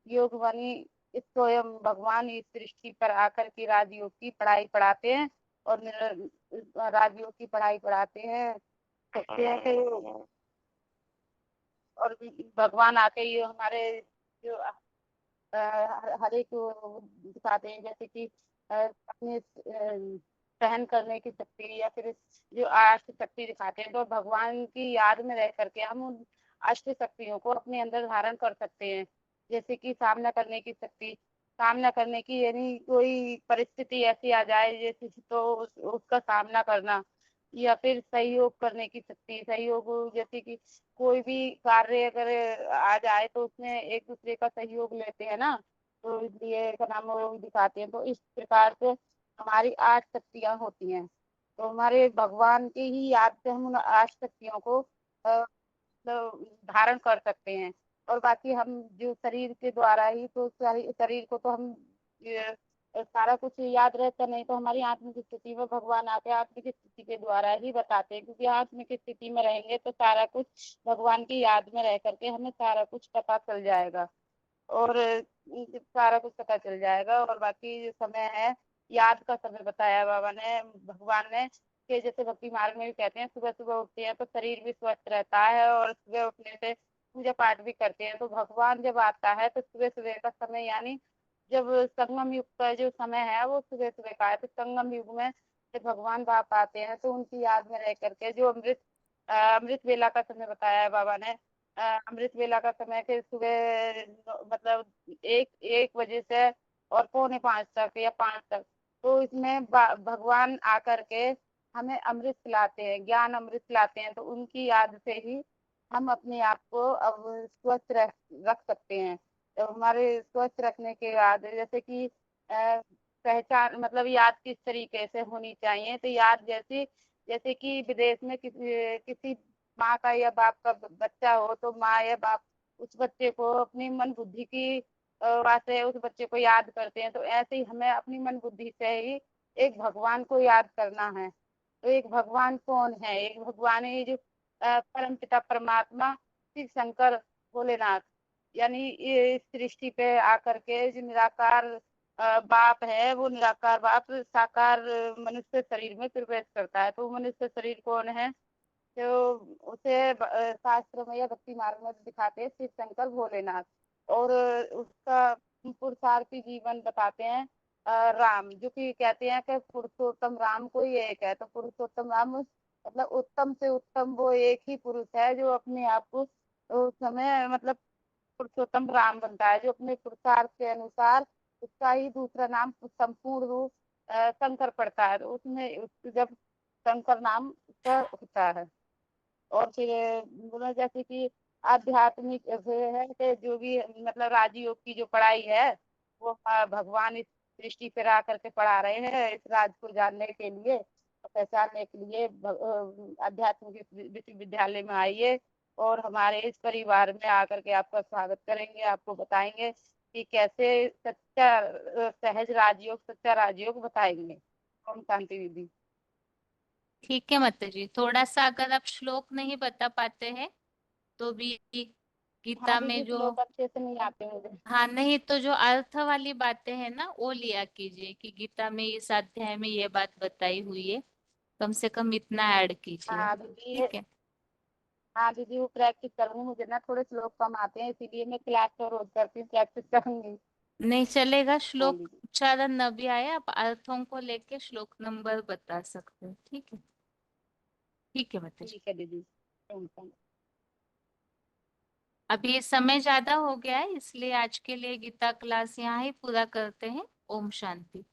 योग मानी इस स्वयं भगवान इस सृष्टि पर आकर की राजयोग की पढ़ाई पढ़ाते हैं, और राजयोग की पढ़ाई पढ़ाते हैं। कहते हैं कि और भगवान आके ये हमारे जो हर एक दिखाते हैं, जैसे कि अपने सहन करने की शक्ति, या फिर जो अष्ट शक्ति दिखाते हैं। तो भगवान की याद में रह करके हम उन अष्ट शक्तियों को अपने अंदर धारण कर सकते हैं। जैसे कि सामना करने की शक्ति, सामना करने की यानी कोई परिस्थिति ऐसी आ जाए जैसे, तो उसका सामना करना। या फिर सहयोग करने की शक्ति, सहयोग जैसे कि कोई भी कार्य अगर आ जाए तो उसमें एक दूसरे का सहयोग लेते हैं ना, तो इसलिए क्या नाम वो दिखाते हैं। तो इस प्रकार से हमारी 8 शक्तियां होती हैं। तो हमारे भगवान की ही याद से हम उन 8 शक्तियों को मतलब धारण कर सकते हैं। और बाकी हम जो शरीर के द्वारा ही, तो शरीर को तो हम सारा कुछ याद रहता नहीं। तो हमारी आत्मिक स्थिति में भगवान आके आत्मिक स्थिति के द्वारा ही बताते हैं, क्योंकि आत्मिक स्थिति में रहेंगे तो सारा कुछ भगवान की याद में रह करके हमें सारा कुछ पता चल जाएगा। और सारा कुछ पता चल जाएगा। और बाकी जो समय है, याद का समय बताया बाबा ने, भगवान ने के जैसे भक्ति मार्ग में भी कहते हैं सुबह सुबह उठते हैं तो शरीर भी स्वस्थ रहता है और सुबह उठने से पूजा पाठ भी करते हैं। तो भगवान जब आता है तो सुबह सुबह का समय यानी जब संगम युग का जो समय है वो सुबह सुबह का है। तो संगम युग में जब भगवान बाप आते हैं तो उनकी याद में रह करके जो अमृत वेला का समय बताया है बाबा ने, अमृत वेला का समय के सुबह मतलब 1 बजे से और 4:45 तक या 5 तक, तो इसमें भगवान आकर के हमें अमृत पिलाते हैं, ज्ञान अमृत पिलाते हैं। तो उनकी याद से ही हम अपने आप को अब स्वस्थ रख सकते हैं। तो हमारे स्वस्थ रखने के बाद जैसे कि पहचान मतलब याद किस तरीके से होनी चाहिए, तो याद जैसे कि विदेश में किसी माँ का या बाप का बच्चा हो तो माँ या बाप उस बच्चे को अपनी मन बुद्धि की वास्ते उस बच्चे को याद करते हैं। तो ऐसे ही हमें अपनी मन बुद्धि से ही एक भगवान को याद करना है। तो एक भगवान कौन है? एक भगवान है जो परम पिता परमात्मा शिव शंकर भोलेनाथ, यानी ये इस सृष्टि पे आकर के जो निराकार बाप है, वो निराकार बाप साकार मनुष्य शरीर में प्रवेश करता है। तो मनुष्य शरीर कौन है? तो उसे शास्त्र में या भक्ति मार्ग में दिखाते हैं शिव शंकर भोलेनाथ। और उसका पुरुषार्थी जीवन बताते हैं राम, जो कि कहते हैं कि पुरुषोत्तम राम कोई एक है। तो पुरुषोत्तम राम मतलब उत्तम से उत्तम वो एक ही पुरुष है जो अपने आप को उस समय मतलब पुरुषोत्तम राम बनता है, जो अपने पुरुषार्थ के अनुसार उसका ही दूसरा नाम संपूर्ण रूप शंकर पड़ता है। तो उसमें जब शंकर नाम उसका होता है। और फिर बोला जैसे कि आध्यात्मिक है कि जो भी मतलब राजयोग की जो पढ़ाई है वो भगवान इस सृष्टि पर आकर के पढ़ा रहे हैं इस राज को जानने के लिए और पहचानने के लिए। आध्यात्मिक विश्वविद्यालय में आइए और हमारे इस परिवार में आकर के आपका स्वागत करेंगे, आपको बताएंगे कि कैसे सच्चा सहज राजयोग सच्चा राजयोग बताएंगे। ओम शांति दीदी। ठीक है माता जी, थोड़ा सा अगर आप श्लोक नहीं बता पाते हैं तो भी गीता हाँ में दीदी, जो श्लोक अच्छे से नहीं आते मुझे। हाँ नहीं तो जो अर्थ वाली बातें हैं ना वो लिया कीजिए कि गीता में इस अध्याय में ये बात बताई हुई है, कम से कम इतना ऐड कीजिए। हाँ दीदी, ठीक है। हाँ दीदी वो प्रैक्टिस करूंगी, मुझे ना थोड़े श्लोक कम आते हैं इसीलिए मैं क्लास तो रोज करती हूँ, प्रैक्टिस करूंगी। नहीं चलेगा, हाँ श्लोक दीदी। उच्चारण न भी आए आप अर्थों को लेके श्लोक नंबर बता सकते हो। ठीक है, ठीक है माता जी। ठीक है दीदी। ओम शांति। अभी समय ज्यादा हो गया है इसलिए आज के लिए गीता क्लास यहाँ ही पूरा करते हैं। ओम शांति।